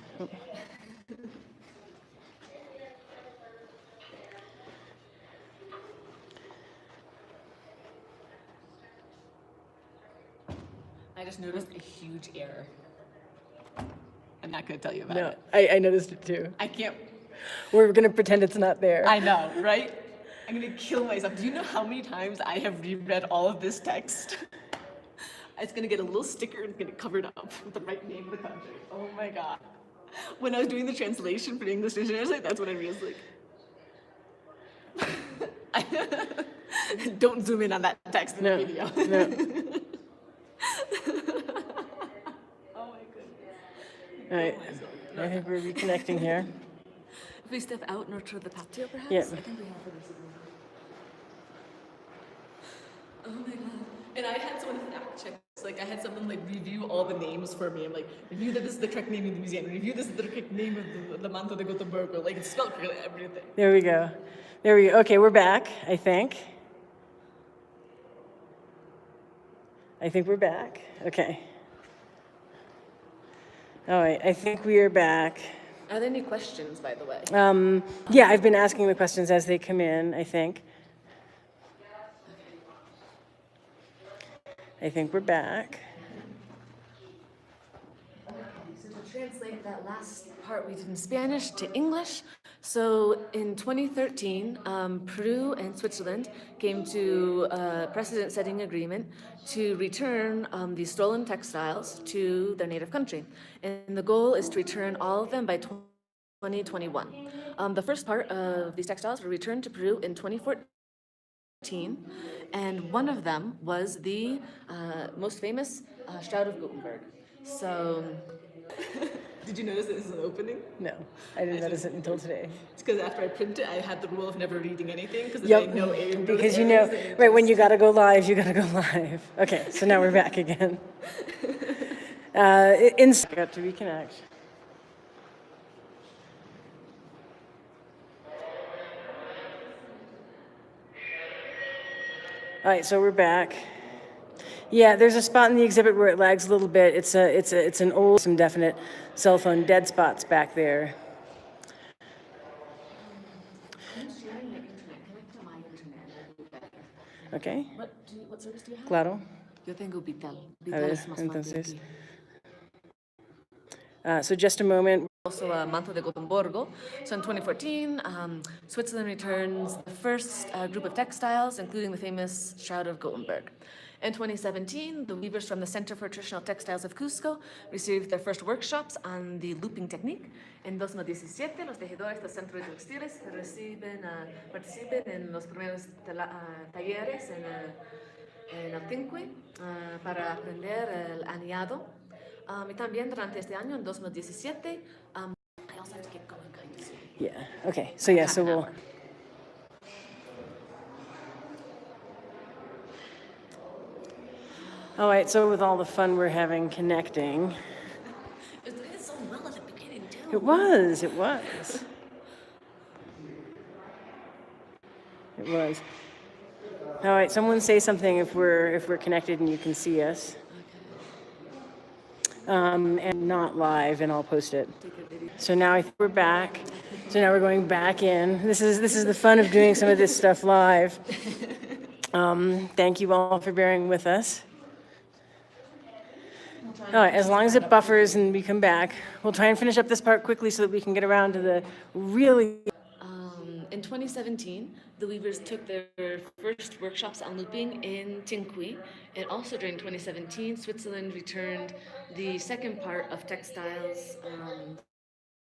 [SPEAKER 2] I just noticed a huge error. I'm not going to tell you about
[SPEAKER 1] No,
[SPEAKER 2] it.
[SPEAKER 1] I noticed it too.
[SPEAKER 2] I can't.
[SPEAKER 1] We're going to pretend it's not there.
[SPEAKER 2] I know, right? I'm going to kill myself. Do you know how many times I have reread all of this text? It's going to get a little sticker and it's going to cover it up with the right name of the country. Oh my God. When I was doing the translation for the English dictionary, that's what I realized. Like, don't zoom in on that text in the video.
[SPEAKER 1] No. All right, I think we're reconnecting here.
[SPEAKER 2] If we step out and to the patio, perhaps?
[SPEAKER 1] Yeah.
[SPEAKER 2] I think we have for this. Oh my God. And I had someone fact check. Like, I had someone, like, review all the names for me. I'm like, review that this is the correct name of the museum. Review this is the correct name of the Manto de Gotemburgo. Like, it's spelled for everything.
[SPEAKER 1] There we go. There we go. Okay, we're back, I think. I think we're back. Okay. All right, I think we are back.
[SPEAKER 2] Are there any questions, by the way?
[SPEAKER 1] Yeah, I've been asking the questions as they come in, I think. I think we're back.
[SPEAKER 2] So to translate that last part we did in Spanish to English, so in 2013, Peru and Switzerland came to a precedent-setting agreement to return these stolen textiles to their native country. And the goal is to return all of them by 2021. The first part of these textiles were returned to Peru in 2014, and one of them was the most famous Shroud of Gutenberg. So, did you notice that this is an opening?
[SPEAKER 1] No, I didn't notice it until today.
[SPEAKER 2] It's because after I print it, I had the rule of never reading anything because
[SPEAKER 1] Yep,
[SPEAKER 2] I know
[SPEAKER 1] because you know, right, when you gotta go live, you gotta go live. Okay, so now we're back again. Got to reconnect. All right, so we're back. Yeah, there's a spot in the exhibit where it lags a little bit. It's an old, some definite cell phone dead spots back there.
[SPEAKER 2] I'm sharing my internet. Connect to my internet.
[SPEAKER 1] Okay.
[SPEAKER 2] What service do you have?
[SPEAKER 1] Claro.
[SPEAKER 2] Yo tengo Vital.
[SPEAKER 1] A
[SPEAKER 2] Vital
[SPEAKER 1] ver,
[SPEAKER 2] es más fuerte
[SPEAKER 1] entonces.
[SPEAKER 2] aquí.
[SPEAKER 1] So just a moment.
[SPEAKER 2] Also a Manto de Gothenburgo. So in 2014, Switzerland returns the first group of textiles, including the famous Shroud of Gothenburg. In 2017, the weavers from the Center for Traditional Textiles of Cusco received their first workshops on the looping technique. En 2017, los tejedores del Centro de Textiles participen en los primeros talleres en el Tinque para aprender el aniado. Y también durante este año, en 2017, I also have to keep going kind of soon.
[SPEAKER 1] Yeah. Okay. So yeah. So we'll. All right. So with all the fun we're having connecting.
[SPEAKER 2] It did so well at the beginning too.
[SPEAKER 1] It was. It was. It was. All right. Someone say something if we're connected and you can see us. And not live, and I'll post it. So now I think we're back. So now we're going back in. This is the fun of doing some of this stuff live. Thank you all for bearing with us. All right, as long as it buffers and we come back, we'll try and finish up this part quickly so that we can get around to the really.
[SPEAKER 2] In 2017, the weavers took their first workshops on looping in Tinque, and also during 2017, Switzerland returned the second part of textiles,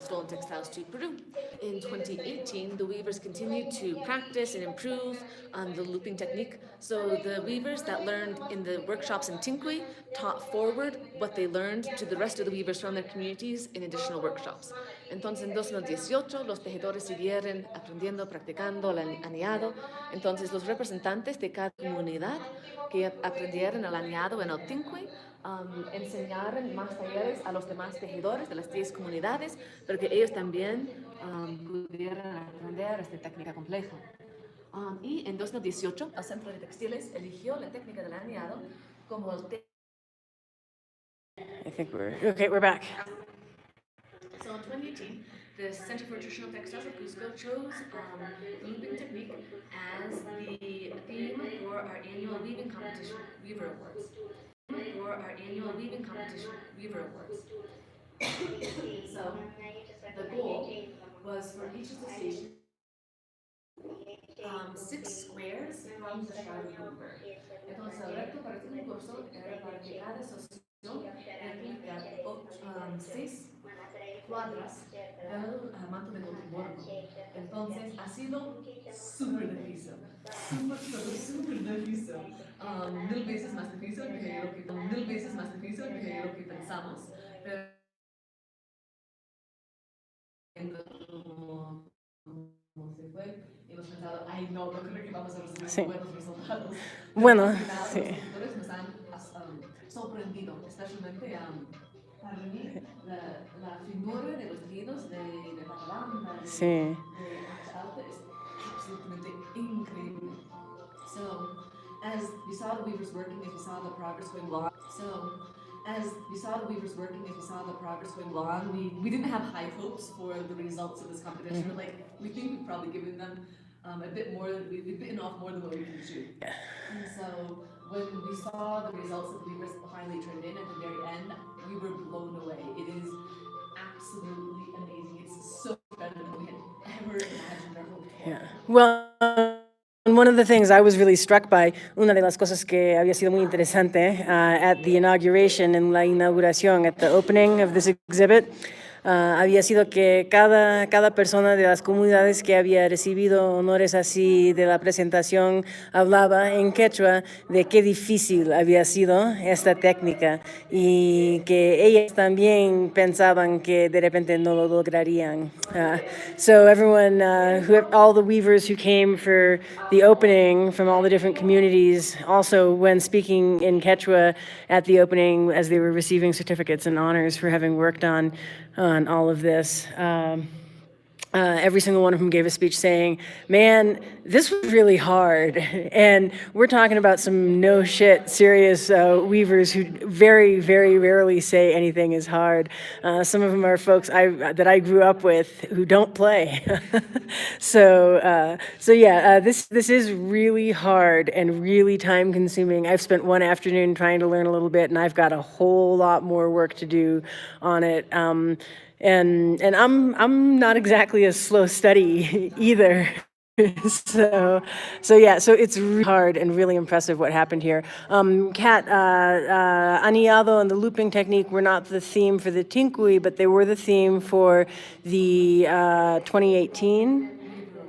[SPEAKER 2] stolen textiles to Peru. In 2018, the weavers continued to practice and improve on the looping technique. So the weavers that learned in the workshops in Tinque taught forward what they learned to the rest of the weavers from their communities in additional workshops. Entonces, en 2018, los tejedores siguieron aprendiendo, practicando el aniado. Entonces, los representantes de cada comunidad que aprendieron el aniado en el Tinque enseñaron más talleres a los demás tejedores de las 10 comunidades, para que ellos también pudieran aprender esta técnica compleja. Y en 2018, el Centro de Textiles eligió la técnica del aniado como el
[SPEAKER 1] I think we're back.
[SPEAKER 2] So in 2018, the Center for Traditional Textiles of Cusco chose the looping technique as the theme for our annual weaving competition, Weaver Awards. So the goal was for each association 6 squares from the Shroud of Gutenberg. Entonces el reto para este concurso era para que cada asociación replica 6 cuadras del manto de Gothenburgo. Entonces ha sido súper difícil. Súper difícil. 1000 veces más difícil que lo que pensamos. Pero como se fue, hemos pensado, ay no creo que vamos a recibir buenos resultados.
[SPEAKER 1] Bueno,
[SPEAKER 2] sí. Los escritores nos han sorprendido, especialmente para mí, la figura de los tejidos de la banda,
[SPEAKER 1] sí.
[SPEAKER 2] de arte es absolutamente increíble. So, as we saw the weavers working, as we saw the progress going along, we didn't have high hopes for the results of this competition. Mm-hmm. Like, we think we've probably given them a bit more, we've bitten off more than what we can chew. Yeah. And so, when we saw the results that the weavers finally turned in at the very end, we were blown away. It is absolutely amazing. It's so better than we had ever imagined or hoped for.
[SPEAKER 1] Yeah. Well, one of the things I was really struck by, una de las cosas que había sido muy interesante at the inauguration, in la inauguración, at the opening of this exhibit, había sido que cada persona de las comunidades que había recibido honores así de la presentación hablaba en quechua de qué difícil había sido esta técnica y que ellas también pensaban que de repente no lo lograrían. So everyone, all the weavers who came for the opening from all the different communities, also when speaking in Quechua at the opening as they were receiving certificates and honors for having worked on all of this. Every single one of them gave a speech saying, man, this was really hard. And we're talking about some no shit serious weavers who very, very rarely say anything is hard. Some of them are folks that I grew up with who don't play. So this is really hard and really time consuming. I've spent one afternoon trying to learn a little bit, and I've got a whole lot more work to do on it. And I'm not exactly a slow study either. So it's really hard and really impressive what happened here. Kat, aniado and the looping technique were not the theme for the Tinkui, but they were the theme for the 2018.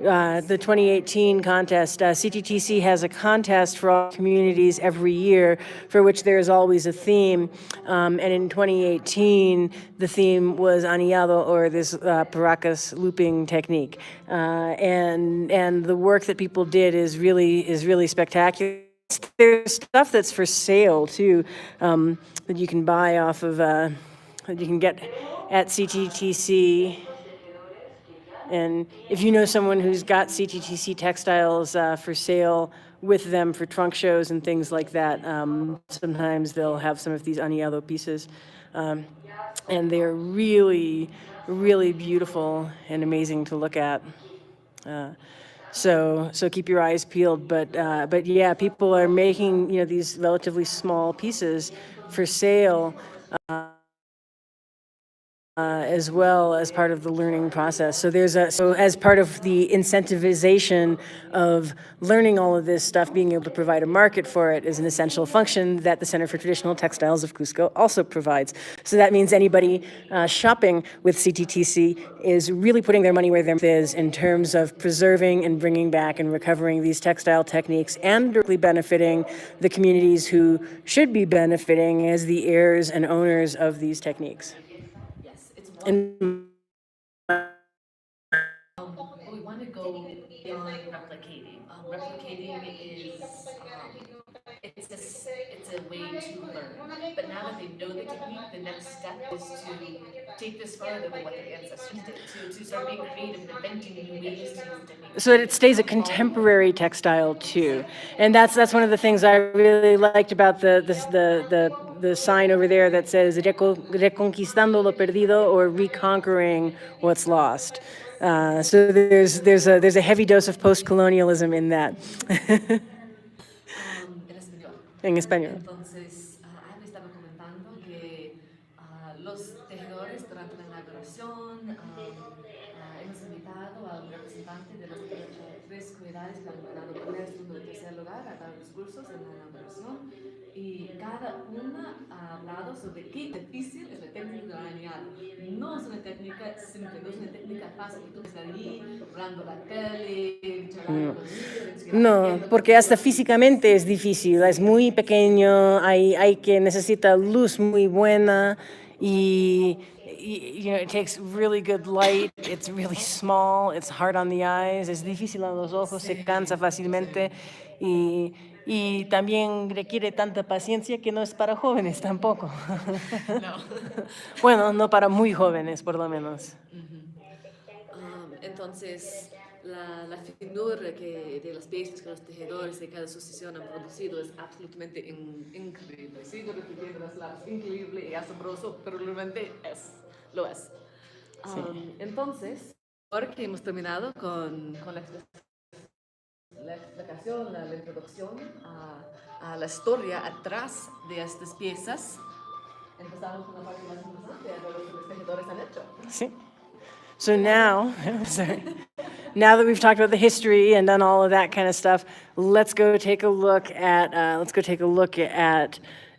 [SPEAKER 1] The 2018 contest. CTTC has a contest for all communities every year for which there is always a theme. And in 2018, the theme was aniado, or this Paracas looping technique. And the work that people did is really spectacular. There's stuff that's for sale too, that you can buy off of, that you can get at CTTC. And if you know someone who's got CTTC textiles for sale with them for trunk shows and things like that, sometimes they'll have some of these aniado pieces. And they're really, really beautiful and amazing to look at. So keep your eyes peeled. But yeah, people are making these relatively small pieces for sale. As well as part of the learning process. So as part of the incentivization of learning all of this stuff, being able to provide a market for it is an essential function that the Center for Traditional Textiles of Cusco also provides. So that means anybody shopping with CTTC is really putting their money where their mouth is in terms of preserving and bringing back and recovering these textile techniques and directly benefiting the communities who should be benefiting as the heirs and owners of these techniques.
[SPEAKER 2] And we want to go beyond replicating. Replicating is it's a way to learn. But now that they know the technique, the next step is to take this further than what their ancestors did, to start being creative and inventing new ways to use the technique.
[SPEAKER 1] So that it stays a contemporary textile too, and that's one of the things I really liked about the sign over there that says "Reconquistando lo perdido" or "Reconquering what's lost." So there's a heavy dose of post-colonialism in that.
[SPEAKER 2] En español.
[SPEAKER 1] En español.
[SPEAKER 2] Entonces, Abby estaba comentando que los tejedores durante la inauguración hemos invitado a un representante de las tres comunidades que han ganado primer, segundo y tercer lugar a dar discursos en la inauguración, y cada una ha hablado sobre qué difícil es la técnica de aniado. No es una técnica simple, no es una técnica fácil que tú estás allí, hablando la tele, charlando con ellos.
[SPEAKER 1] No, porque hasta físicamente es difícil, es muy pequeño, hay que necesita luz muy buena y it takes really good light, it's really small, it's hard on the eyes, es difícil a los ojos, se cansa fácilmente y también requiere tanta paciencia que no es para jóvenes tampoco.
[SPEAKER 2] No.
[SPEAKER 1] Bueno, no para muy jóvenes por lo menos.
[SPEAKER 2] Entonces, la finura de las piezas que los tejedores de cada asociación han producido es absolutamente increíble. Sigo repitiendo las palabras increíble y asombroso, pero realmente lo es. Entonces, ahora que hemos terminado con la explicación, la introducción a la historia atrás de estas piezas, empezamos con la parte más interesante de lo que los tejedores han hecho.
[SPEAKER 1] Sí. So now, now that we've talked about the history and done all of that kind of stuff, let's go take a look at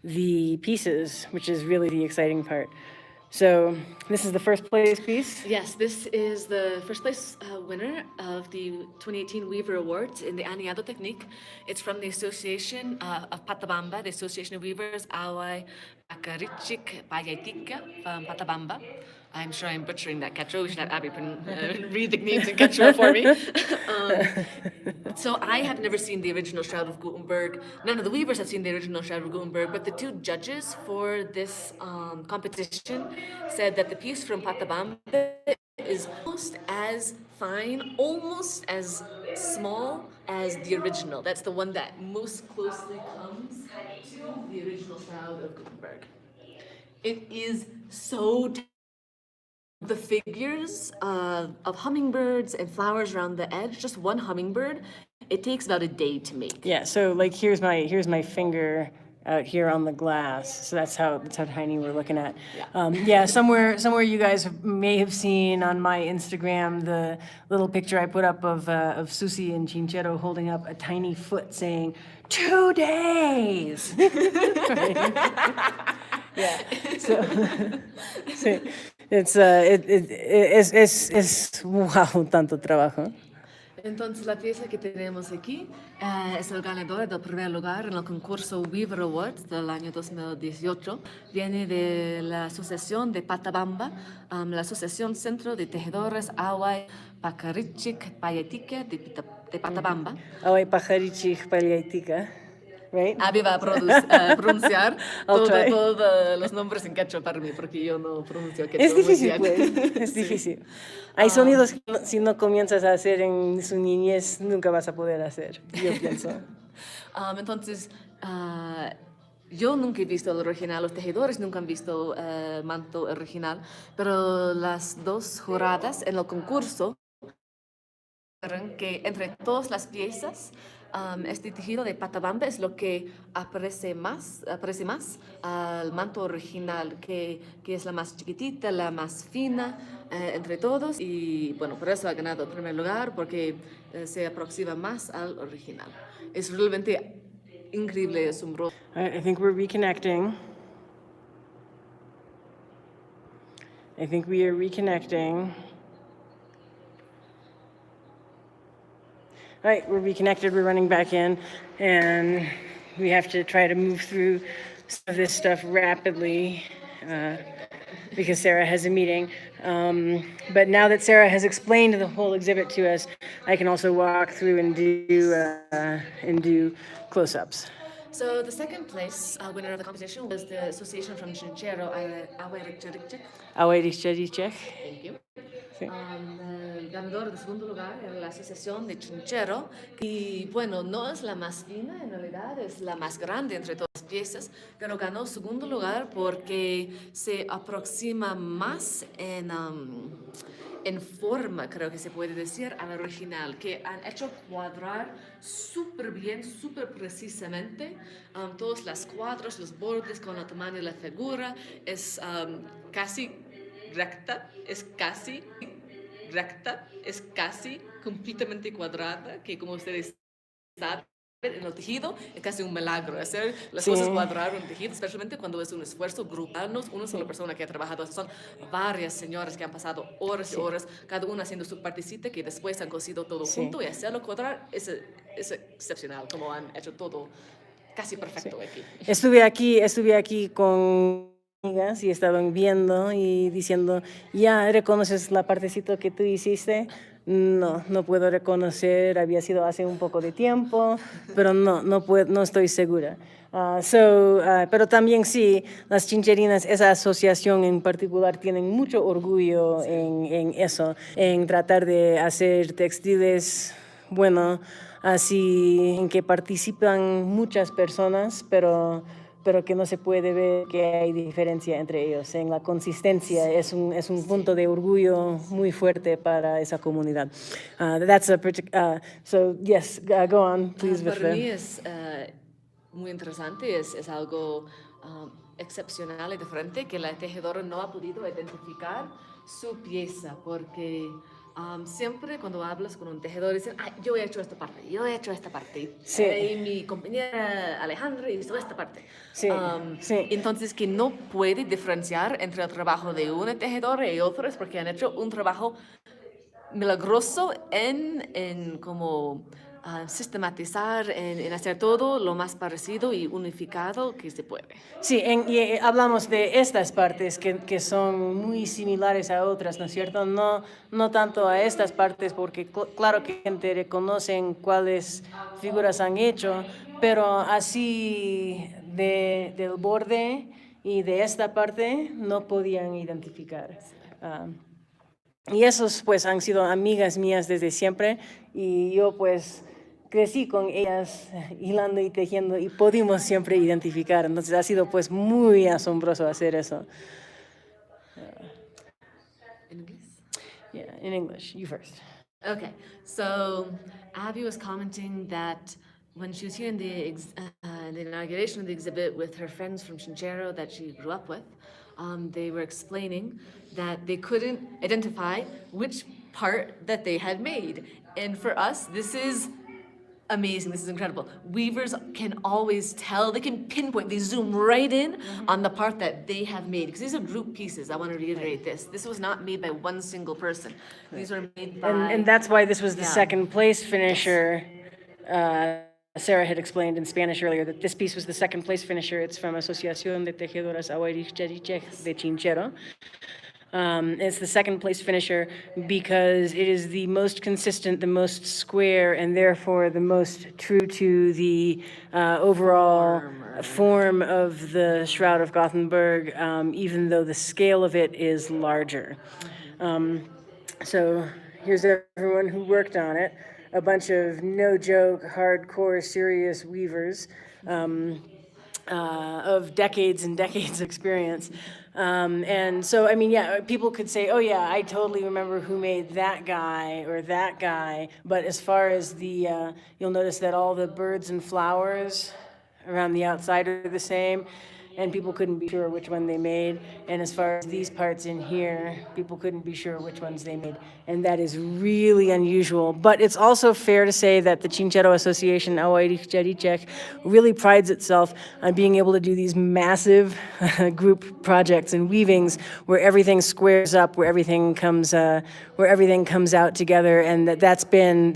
[SPEAKER 1] the pieces, which is really the exciting part. So this is the first place piece.
[SPEAKER 3] Yes, this is the first place winner of the 2018 Weaver Awards in the Aniado technique. It's from the Association of Patabamba, the Association of Weavers, Awai Akarichik Payatika from Patabamba. I'm sure I'm butchering that Quechua. We should have Abby read the names in Quechua for me. So I have never seen the original Shroud of Gutenberg. None of the weavers have seen the original Shroud of Gutenberg, but the two judges for this competition said that the piece from Patabamba is almost as fine, almost as small as the original. That's the one that most closely comes to the original Shroud of Gutenberg. It is so the figures of hummingbirds and flowers around the edge, just one hummingbird, it takes about a day to make.
[SPEAKER 1] Yeah, so like here's my finger out here on the glass. So that's how tiny we're looking at. Yeah, somewhere you guys may have seen on my Instagram the little picture I put up of Susie and Chinchero holding up a tiny foot saying 2 days. Yeah. So it's wow, tanto trabajo.
[SPEAKER 3] Entonces la pieza que tenemos aquí es el ganador del primer lugar en el concurso Weaver Awards del año 2018. Viene de la Asociación de Patabamba, la Asociación Centro de Tejedores Awai Pacarichik Payatica de Patabamba.
[SPEAKER 1] Awai Pacarichik Payatica. Right?
[SPEAKER 3] Abby va a pronunciar todos los nombres en quechua para mí, porque yo no pronuncio quechua.
[SPEAKER 1] Es difícil, pues. Es difícil. Hay sonidos que si no comienzas a hacer en su niñez, nunca vas a poder hacer, yo pienso.
[SPEAKER 3] Entonces, yo nunca he visto el original, los tejedores nunca han visto el manto original, pero las dos juradas en el concurso que entre todas las piezas este tejido de Patabamba es lo que aparece más al manto original, que es la más chiquitita, la más fina entre todos. Y bueno, por eso ha ganado el primer lugar, porque se aproxima más al original. Es realmente increíble, asombroso.
[SPEAKER 1] I think we're reconnecting. I think we are reconnecting. All right, we're reconnected, we're running back in, and we have to try to move through some of this stuff rapidly because Sarah has a meeting. But now that Sarah has explained the whole exhibit to us, I can also walk through and do close-ups.
[SPEAKER 3] So the second place winner of the competition was the association from Chinchero,
[SPEAKER 1] Awericherichek.
[SPEAKER 3] Thank you. El ganador de segundo lugar en la asociación de Chinchero, y bueno, no es la más fina, en realidad es la más grande entre todas las piezas, pero ganó segundo lugar porque se aproxima más en forma, creo que se puede decir, al original, que han hecho cuadrar súper bien, súper precisamente todos los cuadros, los bordes con el tamaño de la figura, es casi recta, es casi completamente cuadrada, que como ustedes saben, en el tejido es casi un milagro hacer las cosas cuadrar un tejido, especialmente cuando es un esfuerzo grupal. No es una sola persona que ha trabajado, son varias señoras que han pasado horas y horas, cada una haciendo su partecita, que después han cosido todo junto, y hacerlo cuadrar es excepcional, como han hecho todo casi perfecto aquí.
[SPEAKER 1] Estuve aquí con amigas y estaban viendo y diciendo, ¿ya reconoces la partecita que tú hiciste? No puedo reconocer, había sido hace un poco de tiempo, pero no estoy segura. Pero también sí, las chincherinas, esa asociación en particular, tienen mucho orgullo en eso, en tratar de hacer textiles, bueno, así en que participan muchas personas, pero que no se puede ver que hay diferencia entre ellos. En la consistencia es un punto de orgullo muy fuerte para esa comunidad. So yes, go on, please.
[SPEAKER 3] Para mí es muy interesante, es algo excepcional y diferente, que la tejedora no ha podido identificar su pieza, porque Siempre cuando hablas con un tejedor dicen, "Ay, yo he hecho esta parte, yo he hecho esta parte,
[SPEAKER 1] Sí.
[SPEAKER 3] y mi compañera Alejandra hizo esta parte."
[SPEAKER 1] Sí, sí.
[SPEAKER 3] Entonces que no puede diferenciar entre el trabajo de un tejedor y otros porque han hecho un trabajo milagroso en como sistematizar, en hacer todo lo más parecido y unificado que se puede.
[SPEAKER 1] Sí, hablamos de estas partes que son muy similares a otras, ¿no es cierto? No tanto a estas partes, porque claro que gente reconocen cuáles figuras han hecho, pero así del borde y de esta parte no podían identificar. Y esos pues han sido amigas mías desde siempre y yo pues crecí con ellas hilando y tejiendo y pudimos siempre identificar. Entonces ha sido pues muy asombroso hacer eso.
[SPEAKER 3] In English?
[SPEAKER 1] Yeah, in English, you first.
[SPEAKER 3] Okay, so Abby was commenting that when she was here in the inauguration of the exhibit with her friends from Chinchero that she grew up with, they were explaining that they couldn't identify which part that they had made. And for us, this is amazing. This is incredible. Weavers can always tell, they can pinpoint, they zoom right in on the part that they have made. Because these are group pieces. I want to reiterate this. This was not made by one single person. These were made by.
[SPEAKER 1] And that's why this was the
[SPEAKER 3] Yeah.
[SPEAKER 1] second place finisher. Sarah had explained in Spanish earlier that this piece was the second place finisher. It's from Asociación de Tejedoras Awairich de Chinchero. It's the second place finisher because it is the most consistent, the most square, and therefore the most true to the overall form of the Shroud of Gothenburg, even though the scale of it is larger. So here's everyone who worked on it. A bunch of no-joke, hardcore, serious weavers of decades and decades of experience. And so, I mean, yeah, people could say, oh yeah, I totally remember who made that guy or that guy. But as far as the, you'll notice that all the birds and flowers around the outside are the same. And people couldn't be sure which one they made. And as far as these parts in here, people couldn't be sure which ones they made. And that is really unusual. But it's also fair to say that the Chinchero Association, Awairich Jaricek, really prides itself on being able to do these massive group projects and weavings where everything squares up, where everything comes out together. And that's been,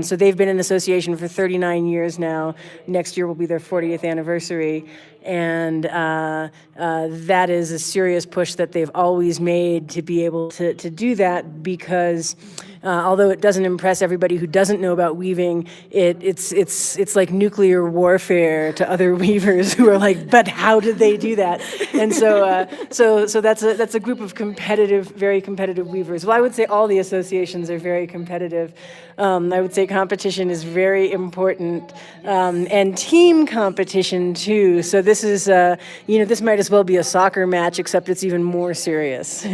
[SPEAKER 1] so they've been in association for 39 years now. Next year will be their 40th anniversary. And that is a serious push that they've always made to be able to do that because although it doesn't impress everybody who doesn't know about weaving, it's like nuclear warfare to other weavers who are like, but how did they do that? And so that's a group of very competitive weavers. Well, I would say all the associations are very competitive. I would say competition is very important, and team competition too. So this is, this might as well be a soccer match, except it's even more serious.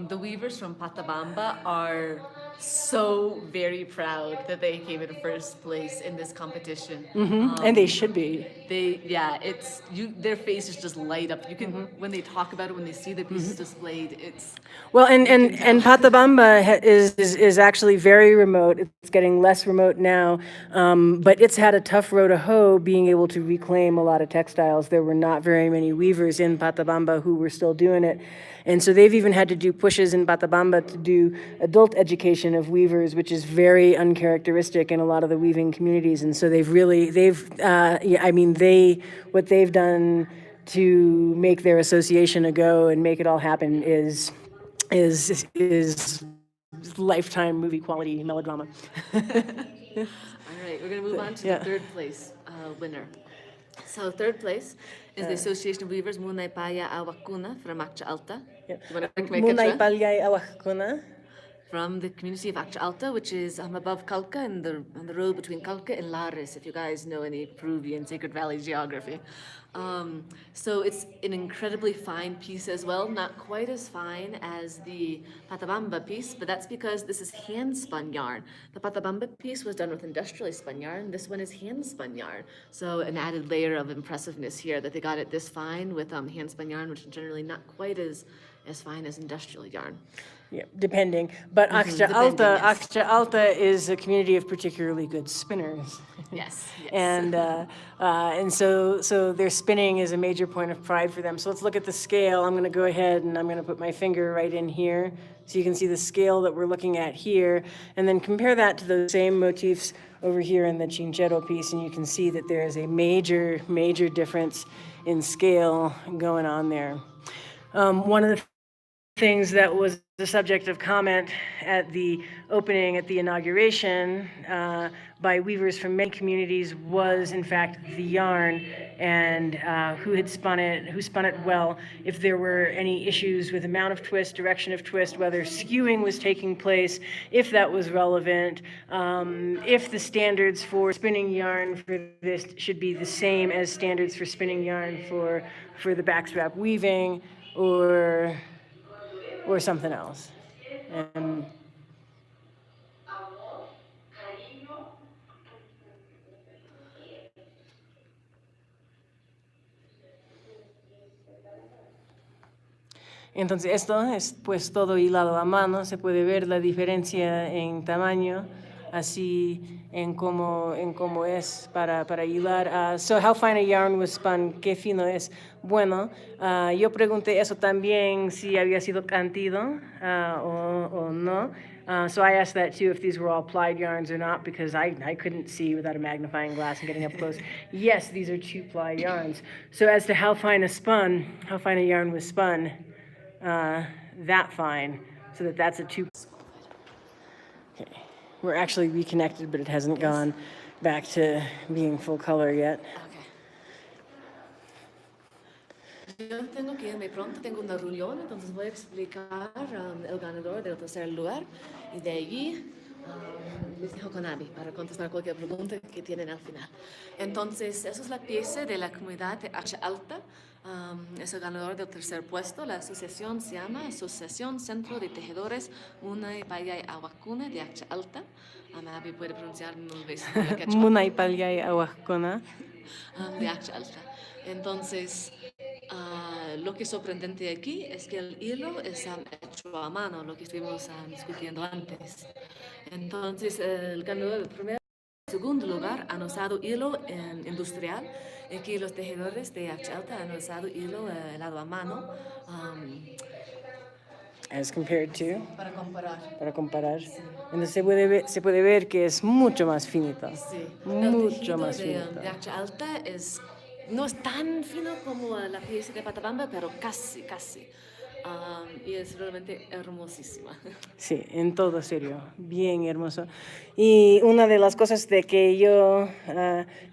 [SPEAKER 3] The weavers from Patabamba are so very proud that they came in first place in this competition.
[SPEAKER 1] And they should be.
[SPEAKER 3] Their faces just light up. You can when they talk about it, when they see the pieces displayed, it's.
[SPEAKER 1] Well, and Patabamba is actually very remote. It's getting less remote now, but it's had a tough row to hoe being able to reclaim a lot of textiles. There were not very many weavers in Patabamba who were still doing it. And so they've even had to do pushes in Patabamba to do adult education of weavers, which is very uncharacteristic in a lot of the weaving communities. And so what they've done to make their association a go and make it all happen is lifetime movie quality melodrama.
[SPEAKER 3] All right, we're gonna move on to the third place winner. So third place is the Association of Weavers Munay Paya Awakuna from Akcha Alta.
[SPEAKER 1] Munay Palyay Awakuna.
[SPEAKER 3] From the community of Akcha Alta, which is above Calca and on the road between Calca and Lares, if you guys know any Peruvian Sacred Valley geography. So it's an incredibly fine piece as well, not quite as fine as the Patabamba piece, but that's because this is hand-spun yarn. The Patabamba piece was done with industrially spun yarn. This one is hand-spun yarn. So an added layer of impressiveness here that they got it this fine with hand-spun yarn, which is generally not quite as as fine as industrial yarn.
[SPEAKER 1] Yeah, depending. But
[SPEAKER 3] depending, yes.
[SPEAKER 1] Axtra Alta is a community of particularly good spinners.
[SPEAKER 3] Yes, yes.
[SPEAKER 1] And so their spinning is a major point of pride for them. So let's look at the scale. I'm going to go ahead and I'm going to put my finger right in here so you can see the scale that we're looking at here, and then compare that to the same motifs over here in the Chinchero piece, and you can see that there is a major, major difference in scale going on there. One of the things that was the subject of comment at the opening, at the inauguration, by weavers from many communities was, in fact, the yarn and who spun it well, if there were any issues with amount of twist, direction of twist, whether skewing was taking place, if that was relevant, if the standards for spinning yarn for this should be the same as standards for spinning yarn for the backstrap weaving, or something else. Entonces esto es pues todo hilado a mano, se puede ver la diferencia en tamaño, así en cómo es para hilar. So how fine a yarn was spun, qué fino es. Bueno, yo pregunté eso también, si había sido cantido o no. So I asked that too, if these were all plied yarns or not, because I couldn't see without a magnifying glass and getting up close. Yes, these are 2-ply yarns. So as to how fine a yarn was spun, that fine, so that's a 2. Okay, we're actually reconnected, but it hasn't gone back to being full color yet.
[SPEAKER 3] Yo tengo que irme pronto, tengo una reunión, entonces voy a explicar el ganador del tercer lugar y de allí les dejo con Abby para contestar cualquier pregunta que tienen al final. Entonces, esa es la pieza de la comunidad de H Alta. Es el ganador del tercer puesto. La asociación se llama Asociación Centro de Tejedores Munay Payay Awakuna de H Alta. Abby puede pronunciar muy bien.
[SPEAKER 1] Munay Payay Awakuna.
[SPEAKER 3] De H Alta. Entonces, lo que es sorprendente aquí es que el hilo es hecho a mano, lo que estuvimos discutiendo antes. Entonces, el ganador del primer y segundo lugar han usado hilo industrial. Aquí los tejedores de H Alta han usado hilo helado a mano.
[SPEAKER 1] As compared to.
[SPEAKER 3] Para comparar.
[SPEAKER 1] Sí. Entonces se puede ver que es mucho más finito.
[SPEAKER 3] Sí.
[SPEAKER 1] Mucho más
[SPEAKER 3] finito.
[SPEAKER 1] finito.
[SPEAKER 3] De H Alta no es tan fino como la pieza de Patabamba, pero casi. Y es realmente hermosísima.
[SPEAKER 1] Sí, en todo serio, bien hermoso. Y una de las cosas que yo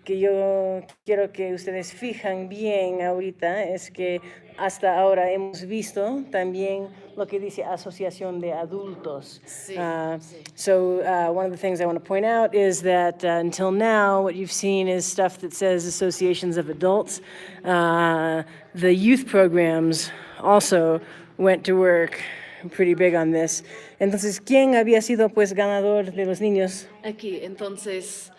[SPEAKER 1] quiero que ustedes fijan bien ahorita es que hasta ahora hemos visto también lo que dice asociación de adultos.
[SPEAKER 3] Sí, sí.
[SPEAKER 1] So one of the things I want to point out is that until now, what you've seen is stuff that says associations of adults. The youth programs also went to work pretty big on this. Entonces, ¿quién había sido pues ganador de los niños?
[SPEAKER 3] Aquí, entonces,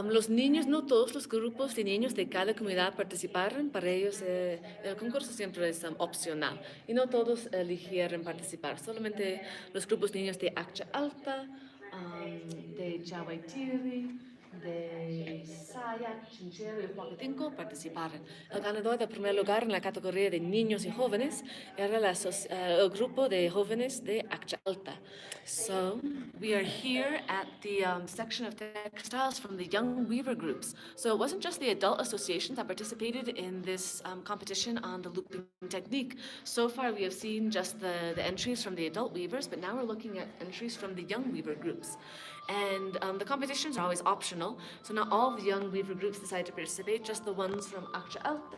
[SPEAKER 3] los niños, no todos los grupos de niños de cada comunidad participaron. Para ellos el concurso siempre es opcional y no todos eligieron participar. Solamente los grupos de niños de H Alta, de Chawaitiri, de Sayak, Chinchero y Huacatinco participaron. El ganador del primer lugar en la categoría de niños y jóvenes era el grupo de jóvenes de H Alta. So we are here at the section of textiles from the young weaver groups. So it wasn't just the adult associations that participated in this competition on the looping technique. So far we have seen just the entries from the adult weavers, but now we're looking at entries from the young weaver groups. And the competitions are always optional, so not all the young weaver groups decide to participate, just the ones from Akcha Alta.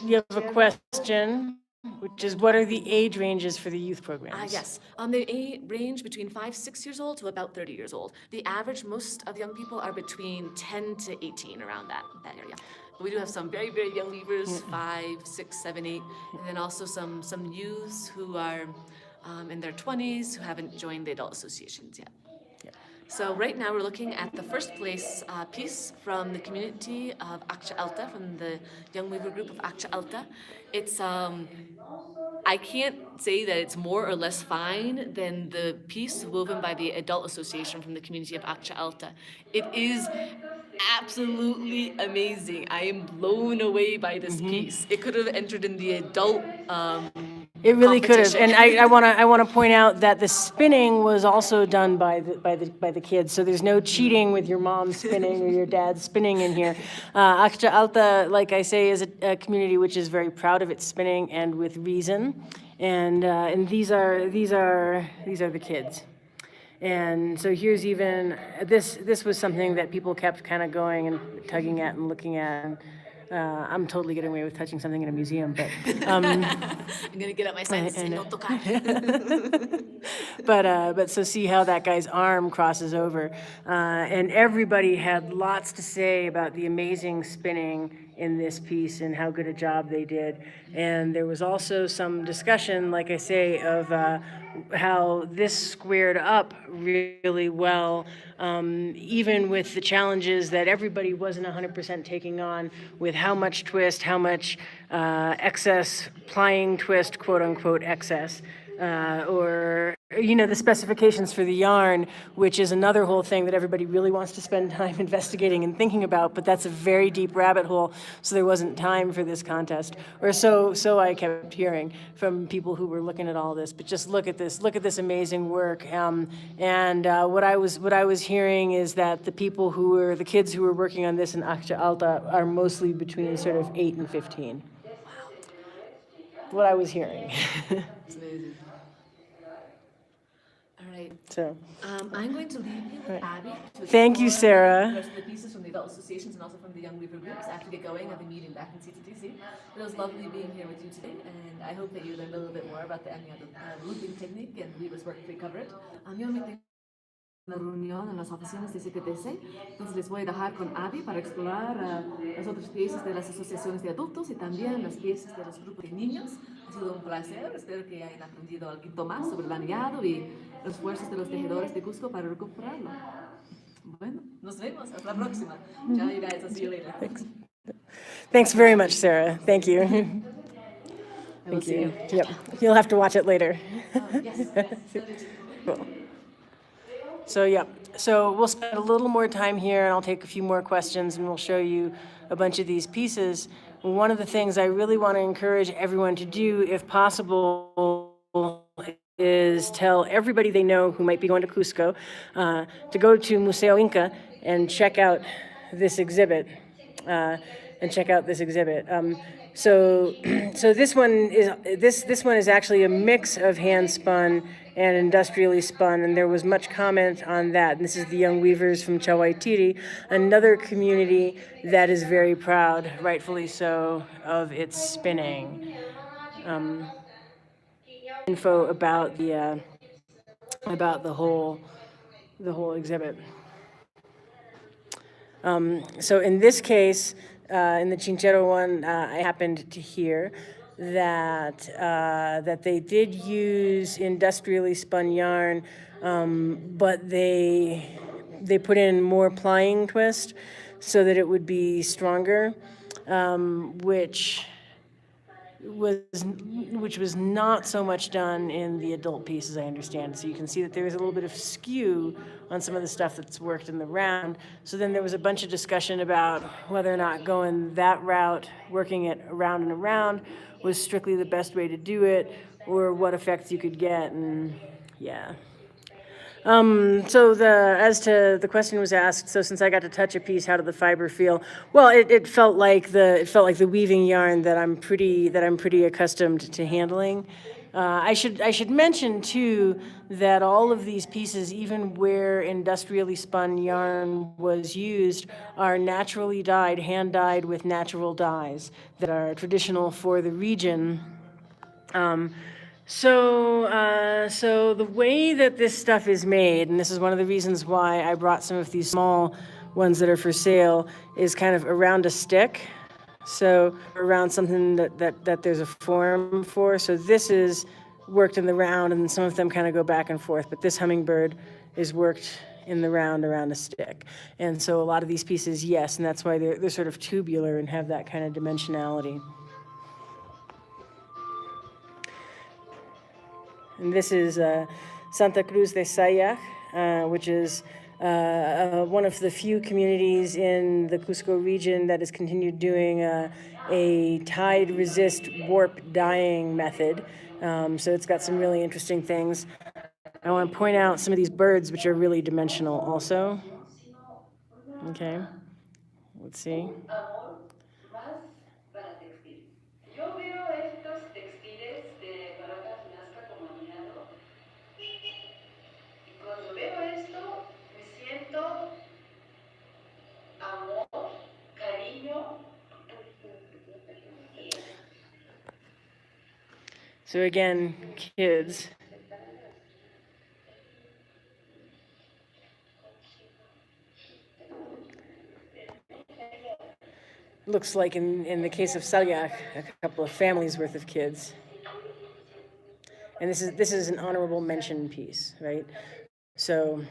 [SPEAKER 1] You have a question, which is what are the age ranges for the youth programs?
[SPEAKER 3] Yes, they range between 5-6 years old to about 30 years old. The average, most of the young people are between 10 to 18, around that area. We do have some very, very young weavers, 5, 6, 7, 8, and then also some youths who are in their 20s who haven't joined the adult associations yet.
[SPEAKER 1] Yeah.
[SPEAKER 3] So right now we're looking at the first place piece from the community of Akça Alta, from the Young Weaver group of Akça Alta. It's I can't say that it's more or less fine than the piece woven by the Adult Association from the community of Akça Alta. It is absolutely amazing. I am blown away by this piece. It could have entered in the adult
[SPEAKER 1] It really could have, and
[SPEAKER 3] competition.
[SPEAKER 1] I want to point out that the spinning was also done by the kids. So there's no cheating with your mom spinning or your dad spinning in here. Akça Alta, like I say, is a community which is very proud of its spinning, and with reason. And these are the kids. And so here's even this was something that people kept kind of going and tugging at and looking at. And, I'm totally getting away with touching something in a museum, but
[SPEAKER 3] I'm gonna get up my sign and say no tocar.
[SPEAKER 1] but so see how that guy's arm crosses over, and everybody had lots to say about the amazing spinning in this piece and how good a job they did. And there was also some discussion, like I say, of how this squared up really well, even with the challenges that everybody wasn't 100% taking on, with how much twist, how much excess plying twist, quote unquote excess, or the specifications for the yarn, which is another whole thing that everybody really wants to spend time investigating and thinking about, but that's a very deep rabbit hole, so there wasn't time for this contest, or so I kept hearing from people who were looking at all this. But just look at this amazing work, and what I was hearing is that the kids who were working on this in Akça Alta are mostly between sort of 8 and 15. What I was hearing.
[SPEAKER 3] It's amazing. All right.
[SPEAKER 1] So.
[SPEAKER 3] I'm going to leave you with Abby.
[SPEAKER 1] Thank you, Sarah.
[SPEAKER 3] The rest of the pieces from the adult associations and also from the Young Weaver groups. I have to get going. I have a meeting back in CTTC. But it was lovely being here with you today, and I hope that you learned a little bit more about the looping technique and Weaver's work to recover it. Yo me tengo una reunión en las oficinas de CTTC, entonces les voy a dejar con Abby para explorar las otras piezas de las asociaciones de adultos y también las piezas de los grupos de niños. Ha sido un placer, espero que hayan aprendido algo más sobre el anillado y los esfuerzos de los tejedores de Cusco para recuperarlo. Bueno, nos vemos, hasta la próxima. Ciao, you guys, I'll see you later.
[SPEAKER 1] Thanks very much, Sarah. Thank you.
[SPEAKER 3] I will
[SPEAKER 1] Thank
[SPEAKER 3] see
[SPEAKER 1] you.
[SPEAKER 3] you.
[SPEAKER 1] Yep. You'll have to watch it later.
[SPEAKER 3] Yes.
[SPEAKER 1] Cool. So we'll spend a little more time here, and I'll take a few more questions, and we'll show you a bunch of these pieces. One of the things I really want to encourage everyone to do, if possible, is tell everybody they know who might be going to Cusco to go to Museo Inca and check out this exhibit. So this one is actually a mix of hand spun and industrially spun, and there was much comment on that. And this is the Young Weavers from Chawaitiri, another community that is very proud, rightfully so, of its spinning. Info about the whole exhibit. So in this case, in the Chinchero one, I happened to hear that they did use industrially spun yarn, but they put in more plying twist so that it would be stronger, which was not so much done in the adult piece, as I understand. So you can see that there is a little bit of skew on some of the stuff that's worked in the round. So then there was a bunch of discussion about whether or not going that route, working it around and around, was strictly the best way to do it, or what effects you could get, and yeah. So as to the question was asked, so since I got to touch a piece, how did the fiber feel? Well, it felt like the weaving yarn that I'm pretty accustomed to handling. I should mention too that all of these pieces, even where industrially spun yarn was used, are naturally dyed, hand dyed with natural dyes that are traditional for the region. So the way that this stuff is made, and this is one of the reasons why I brought some of these small ones that are for sale, is kind of around a stick. So around something that there's a form for. So this is worked in the round, and some of them kind of go back and forth, but this hummingbird is worked in the round around a stick. And so a lot of these pieces, yes, and that's why they're sort of tubular and have that kind of dimensionality. And this is Santa Cruz de Sayaj, which is one of the few communities in the Cusco region that has continued doing a tide resist warp dyeing method. So it's got some really interesting things. I want to point out some of these birds, which are really dimensional also. Okay, let's see.
[SPEAKER 4] Yo veo estos textiles de Paracas, Nazca, como aliado, y cuando veo esto me siento amor, cariño.
[SPEAKER 1] So again, kids. Looks like in the case of Salyak, a couple of families worth of kids. And this is an honorable mention piece, right? So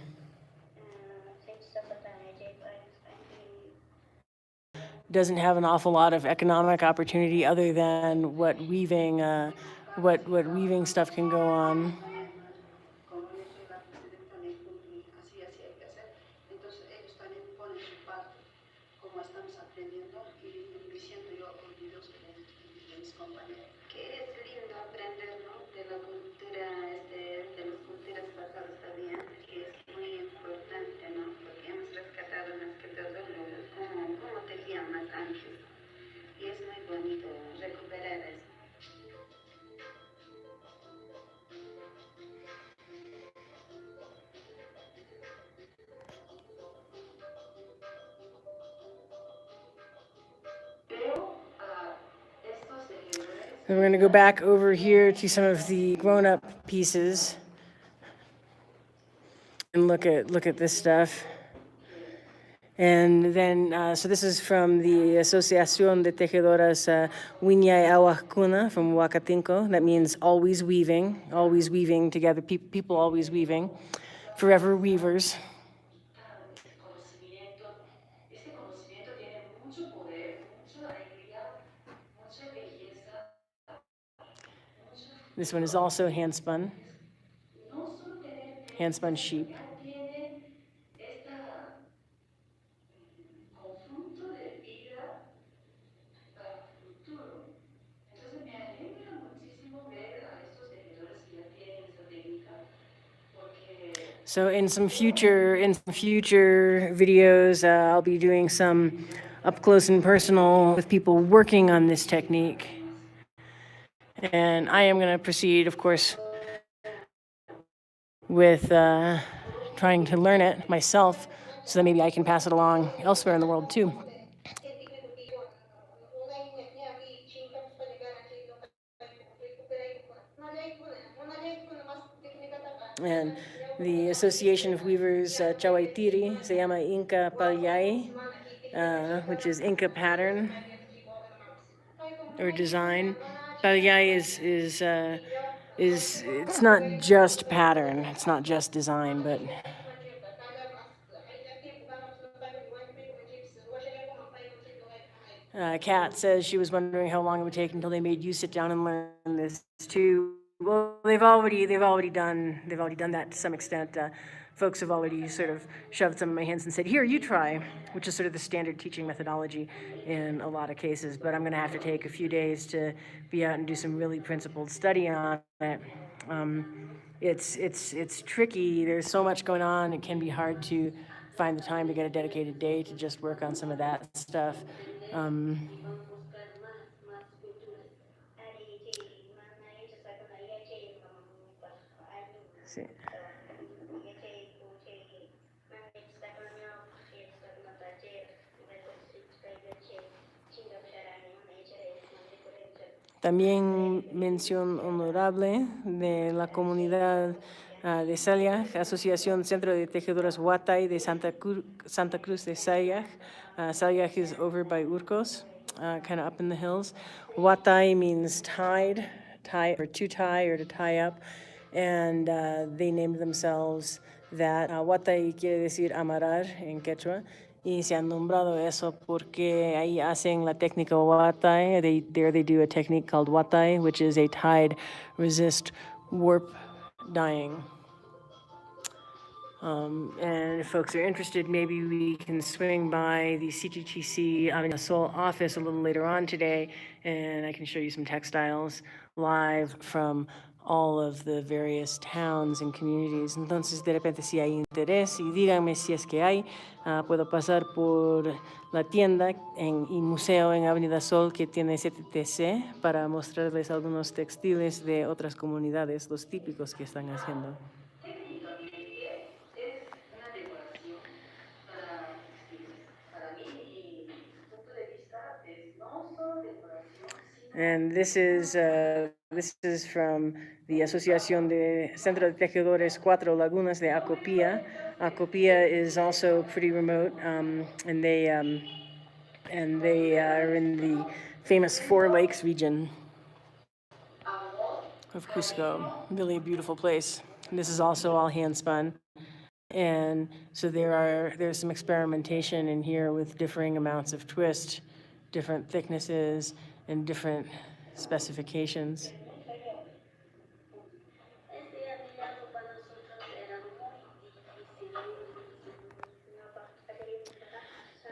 [SPEAKER 1] doesn't have an awful lot of economic opportunity other than what weaving stuff can go on. And we're going to go back over here to some of the grown-up pieces and look at this stuff. And then, so this is from the Asociación de Tejedoras Wiñay Awakuna from Huacatinco. That means always weaving together, people always weaving, forever weavers. This one is also hand spun sheep. So in some future videos, I'll be doing some up close and personal with people working on this technique. And I am going to proceed, of course, with trying to learn it myself so that maybe I can pass it along elsewhere in the world too. And the Association of Weavers, Chawaitiri, se llama Inca Palyay, which is Inca pattern or design. Palyay is it's not just pattern, it's not just design, but Kat says she was wondering how long it would take until they made you sit down and learn this too. Well, they've already done that to some extent. Folks have already sort of shoved some in my hands and said, "Here, you try," which is sort of the standard teaching methodology in a lot of cases. But I'm going to have to take a few days to be out and do some really principled study on it. It's tricky. There's so much going on. It can be hard to find the time to get a dedicated day to just work on some of that stuff. Sí. También mención honorable de la comunidad de Sayaj, Asociación Centro de Tejedoras Huatay de Santa Cruz de Sayaj. Sayaj is over by Urcos, kind of up in the hills. Huatay means tie, or to tie, or to tie up. And they named themselves that Watay quiere decir amarrar en quechua, y se han nombrado eso porque ahí hacen la técnica Watay. There they do a technique called Watay, which is a tide resist warp dyeing. And if folks are interested, maybe we can swing by the CTTC Sol office a little later on today, and I can show you some textiles live from all of the various towns and communities. Entonces, de repente, si hay interés, y díganme si es que hay, puedo pasar por la tienda y museo en Avenida Sol que tiene CTTC para mostrarles algunos textiles de otras comunidades, los típicos que están haciendo.
[SPEAKER 4] Técnicamente es una decoración para textiles. Para mí y mi punto de vista es no solo decoración, sino
[SPEAKER 1] And this is from the Asociación de Centro de Tejedores Cuatro Lagunas de Acopía. Acopía is also pretty remote, and they are in the famous Four Lakes region of Cusco. Really beautiful place. And this is also all hand spun. And so there's some experimentation in here with differing amounts of twist, different thicknesses, and different specifications.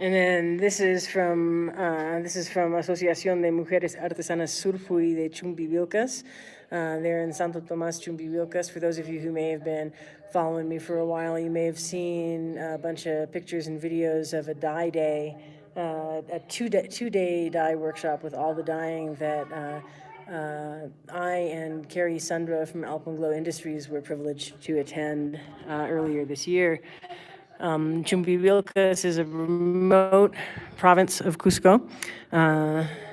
[SPEAKER 1] And then this is from Asociación de Mujeres Artesanas Surfui de Chumbivilcas. They're in Santo Tomás, Chumbivilcas. For those of you who may have been following me for a while, you may have seen a bunch of pictures and videos of a dye day, a two-day dye workshop with all the dyeing that I and Carrie Sundra from Alpenglow Industries were privileged to attend earlier this year. Chumbivilcas is a remote province of Cusco.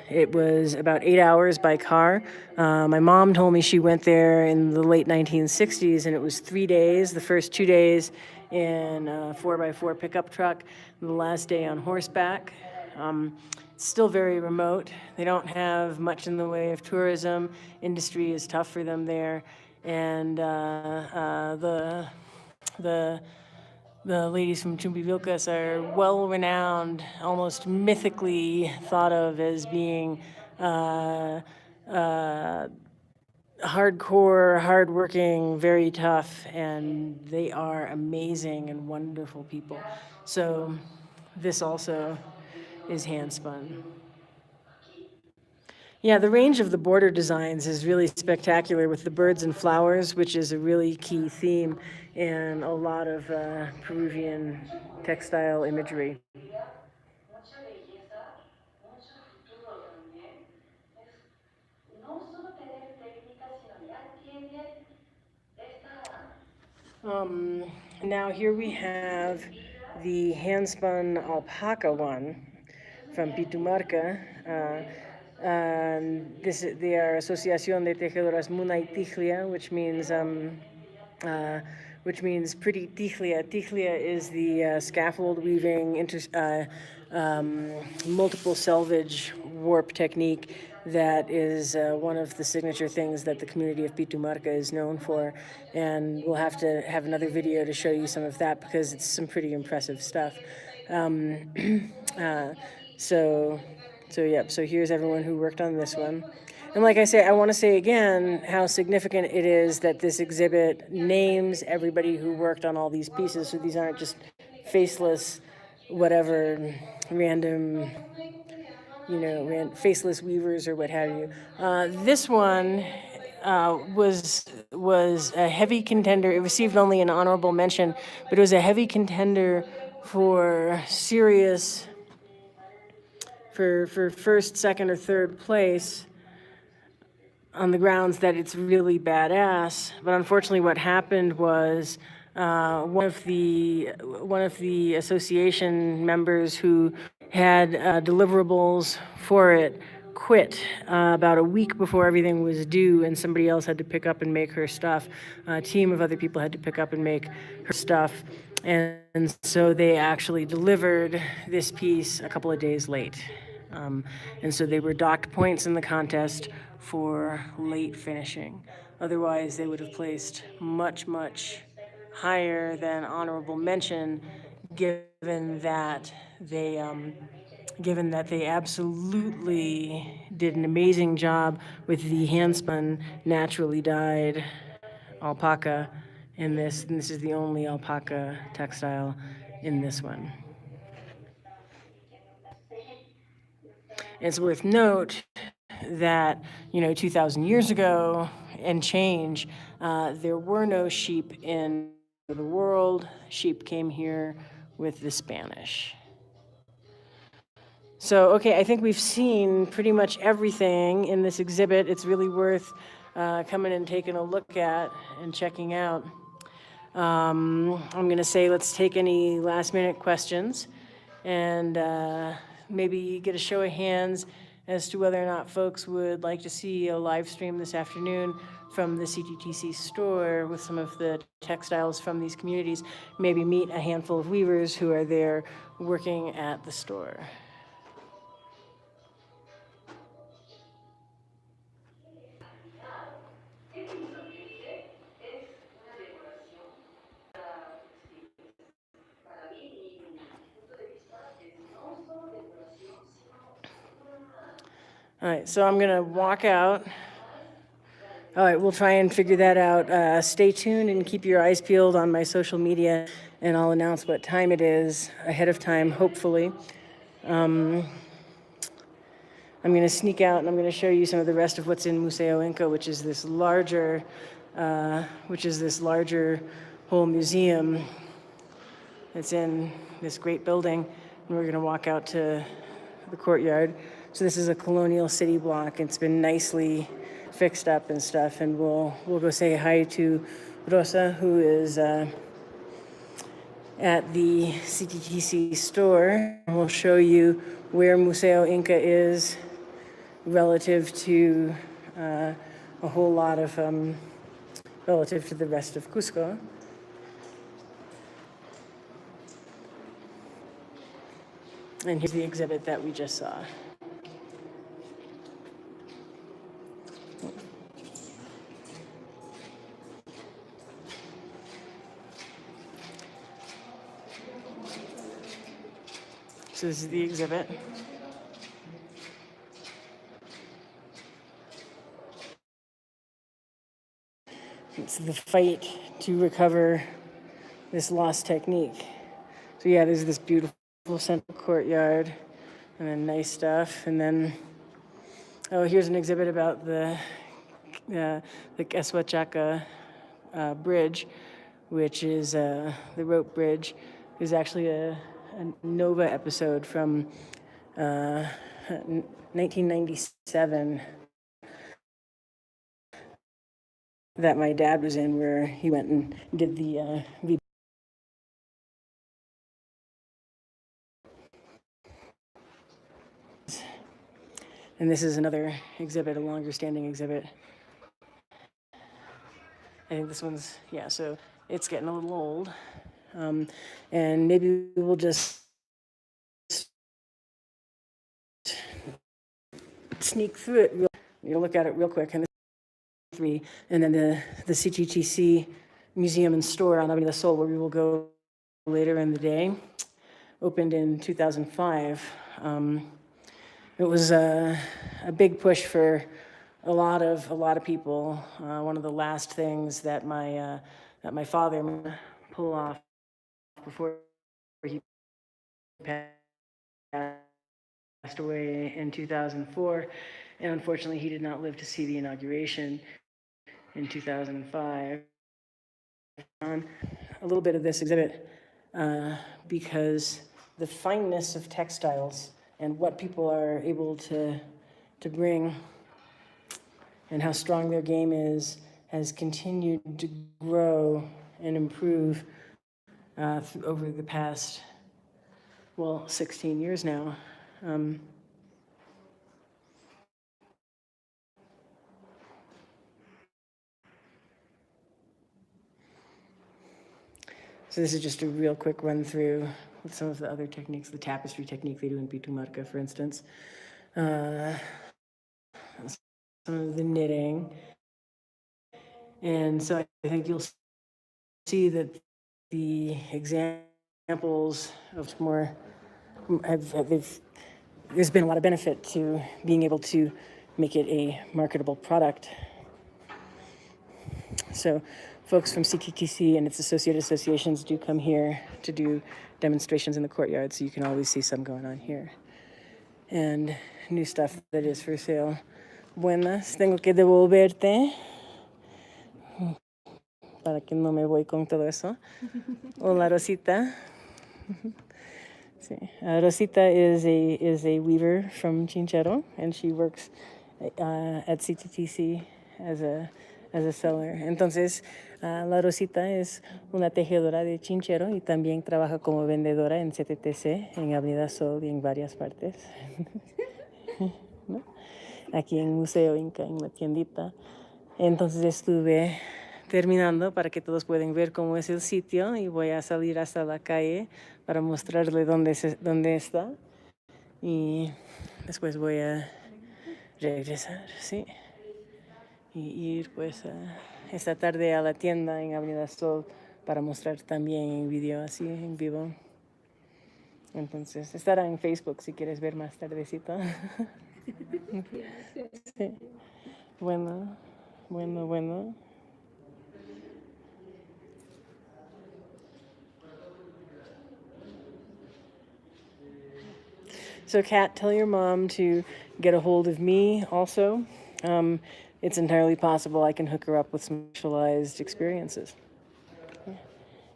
[SPEAKER 1] It was about 8 hours by car. My mom told me she went there in the late 1960s, and it was 3 days. The first 2 days in a 4x4 pickup truck, and the last day on horseback. It's still very remote. They don't have much in the way of tourism. Industry is tough for them there, and the ladies from Chumbivilcas are well-renowned, almost mythically thought of as being hardcore, hardworking, very tough, and they are amazing and wonderful people. So this also is hand spun. Yeah, the range of the border designs is really spectacular with the birds and flowers, which is a really key theme in a lot of Peruvian textile imagery.
[SPEAKER 4] mucha belleza, mucho futuro también. Es no solo tener técnica, sino ya tiene esta
[SPEAKER 1] Now here we have the hand-spun alpaca one from Pitumarca. They are Asociación de Tejedoras Muna y Tijlia, which means pretty tijlia. Tijlia is the scaffold weaving, multiple selvage warp technique that is one of the signature things that the community of Pitumarca is known for. And we'll have to have another video to show you some of that because it's some pretty impressive stuff. So here's everyone who worked on this one. And like I say, I want to say again how significant it is that this exhibit names everybody who worked on all these pieces. So these aren't just faceless, whatever, random, faceless weavers or what have you. This one was a heavy contender. It received only an honorable mention, but it was a heavy contender for serious, for first, second, or third place on the grounds that it's really badass. But unfortunately, what happened was one of the association members who had deliverables for it quit about a week before everything was due, and somebody else had to pick up and make her stuff. A team of other people had to pick up and make her stuff. And so they actually delivered this piece a couple of days late. And so they were docked points in the contest for late finishing. Otherwise, they would have placed much, much higher than honorable mention, given that they absolutely did an amazing job with the hand-spun, naturally dyed alpaca in this, and this is the only alpaca textile in this one. It's worth note that, 2,000 years ago and change, there were no sheep in the world. Sheep came here with the Spanish. So, okay, I think we've seen pretty much everything in this exhibit. It's really worth coming and taking a look at and checking out. I'm going to say let's take any last-minute questions and maybe get a show of hands as to whether or not folks would like to see a live stream this afternoon from the CTTC store with some of the textiles from these communities, maybe meet a handful of weavers who are there working at the store. All right, so I'm gonna walk out. All right, we'll try and figure that out. Stay tuned and keep your eyes peeled on my social media, and I'll announce what time it is ahead of time, hopefully. I'm gonna sneak out and I'm gonna show you some of the rest of what's in Museo Inca, which is this larger whole museum that's in this great building, and we're gonna walk out to the courtyard. So this is a colonial city block. It's been nicely fixed up and stuff, and we'll go say hi to Rosa, who is at the CTTC store. We'll show you where Museo Inca is relative to a whole lot of relative to the rest of Cusco. And here's the exhibit that we just saw. So this is the exhibit. It's the fight to recover this lost technique. So yeah, there's this beautiful central courtyard and then nice stuff. And then, oh, here's an exhibit about the Eshuachaca bridge, which is the rope bridge. There's actually a Nova episode from 1997 that my dad was in, where he went and did the and this is another exhibit, a longer standing exhibit. I think this one's, yeah, so it's getting a little old. And maybe we'll just sneak through it. You'll look at it real quick. And and then the CTTC Museum and Store on Avenida Sol, where we will go later in the day, opened in 2005. It was a big push for a lot of people. One of the last things that my father pulled off before he passed away in 2004, and unfortunately he did not live to see the inauguration in 2005. A little bit of this exhibit because the fineness of textiles and what people are able to bring and how strong their game is has continued to grow and improve over the past, 16 years now. So this is just a real quick run through with some of the other techniques, the tapestry technique they do in Pitumarca, for instance. Some of the knitting. And so I think you'll see that the examples of more there's been a lot of benefit to being able to make it a marketable product. So folks from CTTC and its associated associations do come here to do demonstrations in the courtyard, so you can always see some going on here. And new stuff that is for sale. Buenas, tengo que devolverte para que no me voy con todo eso. Hola, Rosita. Sí. Rosita is a weaver from Chinchero, and she works at CTTC as a seller. Entonces, la Rosita es una tejedora de Chinchero y también trabaja como vendedora en CTTC, en Avenida Sol y en varias partes. ¿No? Aquí en Museo Inca, en la tiendita. Entonces estuve terminando para que todos puedan ver cómo es el sitio y voy a salir hasta la calle para mostrarle dónde está y después voy a regresar, sí, y ir pues esta tarde a la tienda en Avenida Sol para mostrar también en video así, en vivo. Entonces estará en Facebook si quieres ver más tardecito. Sí. Bueno. So, Kat, tell your mom to get a hold of me also. It's entirely possible I can hook her up with some specialized experiences.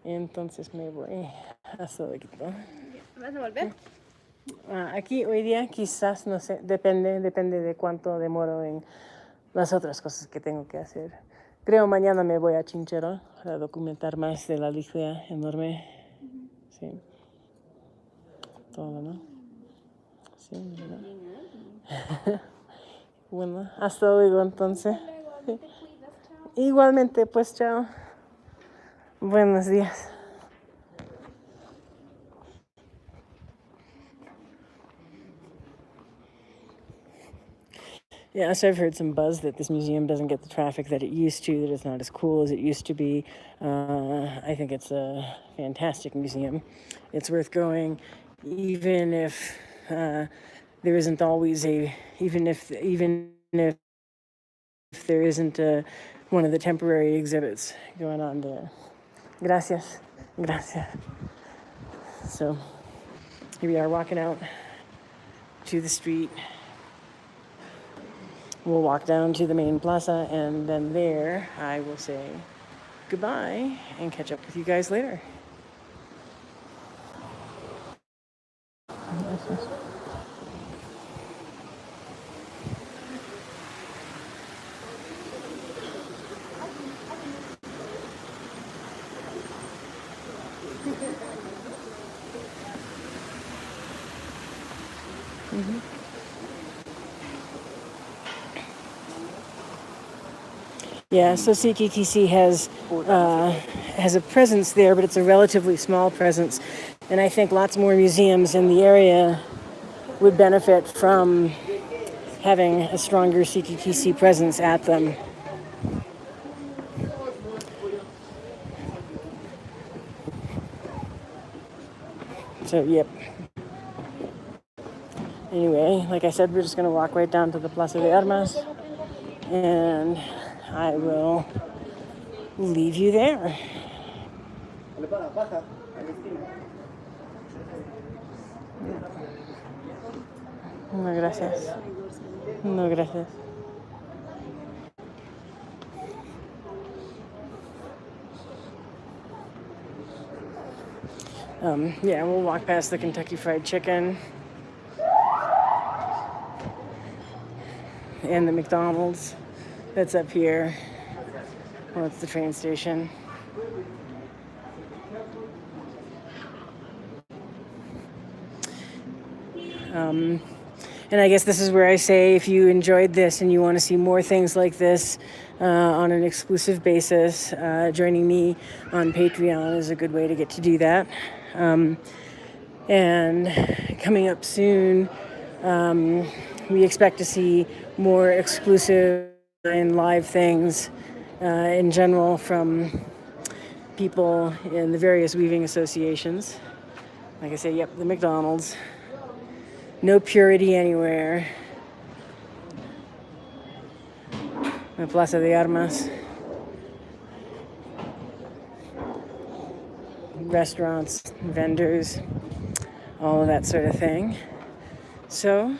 [SPEAKER 1] Entonces me voy hasta luego.
[SPEAKER 5] ¿Vas a volver?
[SPEAKER 1] Aquí hoy día quizás, no sé, depende de cuánto demoro en las otras cosas que tengo que hacer. Creo mañana me voy a Chinchero a documentar más de la ligia enorme. Sí. Todo, ¿no? Sí, ¿no? Bueno, hasta luego entonces. Sí. Igualmente, pues chao. Buenos días. Yeah, so I've heard some buzz that this museum doesn't get the traffic that it used to, that it's not as cool as it used to be. I think it's a fantastic museum. It's worth going, even if there isn't always even if there isn't one of the temporary exhibits going on there. Gracias. So here we are walking out to the street. We'll walk down to the main plaza, and then there I will say goodbye and catch up with you guys later. Yeah, so CTTC has a presence there, but it's a relatively small presence, and I think lots more museums in the area would benefit from having a stronger CTTC presence at them. So, yep. Anyway, like I said, we're just going to walk right down to the Plaza de Armas, and I will leave you there. No, gracias. No, gracias. Yeah, we'll walk past the Kentucky Fried Chicken and the McDonald's that's up here. Well, it's the train station. And I guess this is where I say, if you enjoyed this and you want to see more things like this on an exclusive basis, joining me on Patreon is a good way to get to do that. And coming up soon, we expect to see more exclusive and live things in general from people in the various weaving associations. Like I say, yep, the McDonald's. No purity anywhere. The Plaza de Armas. Restaurants, vendors, all of that sort of thing. So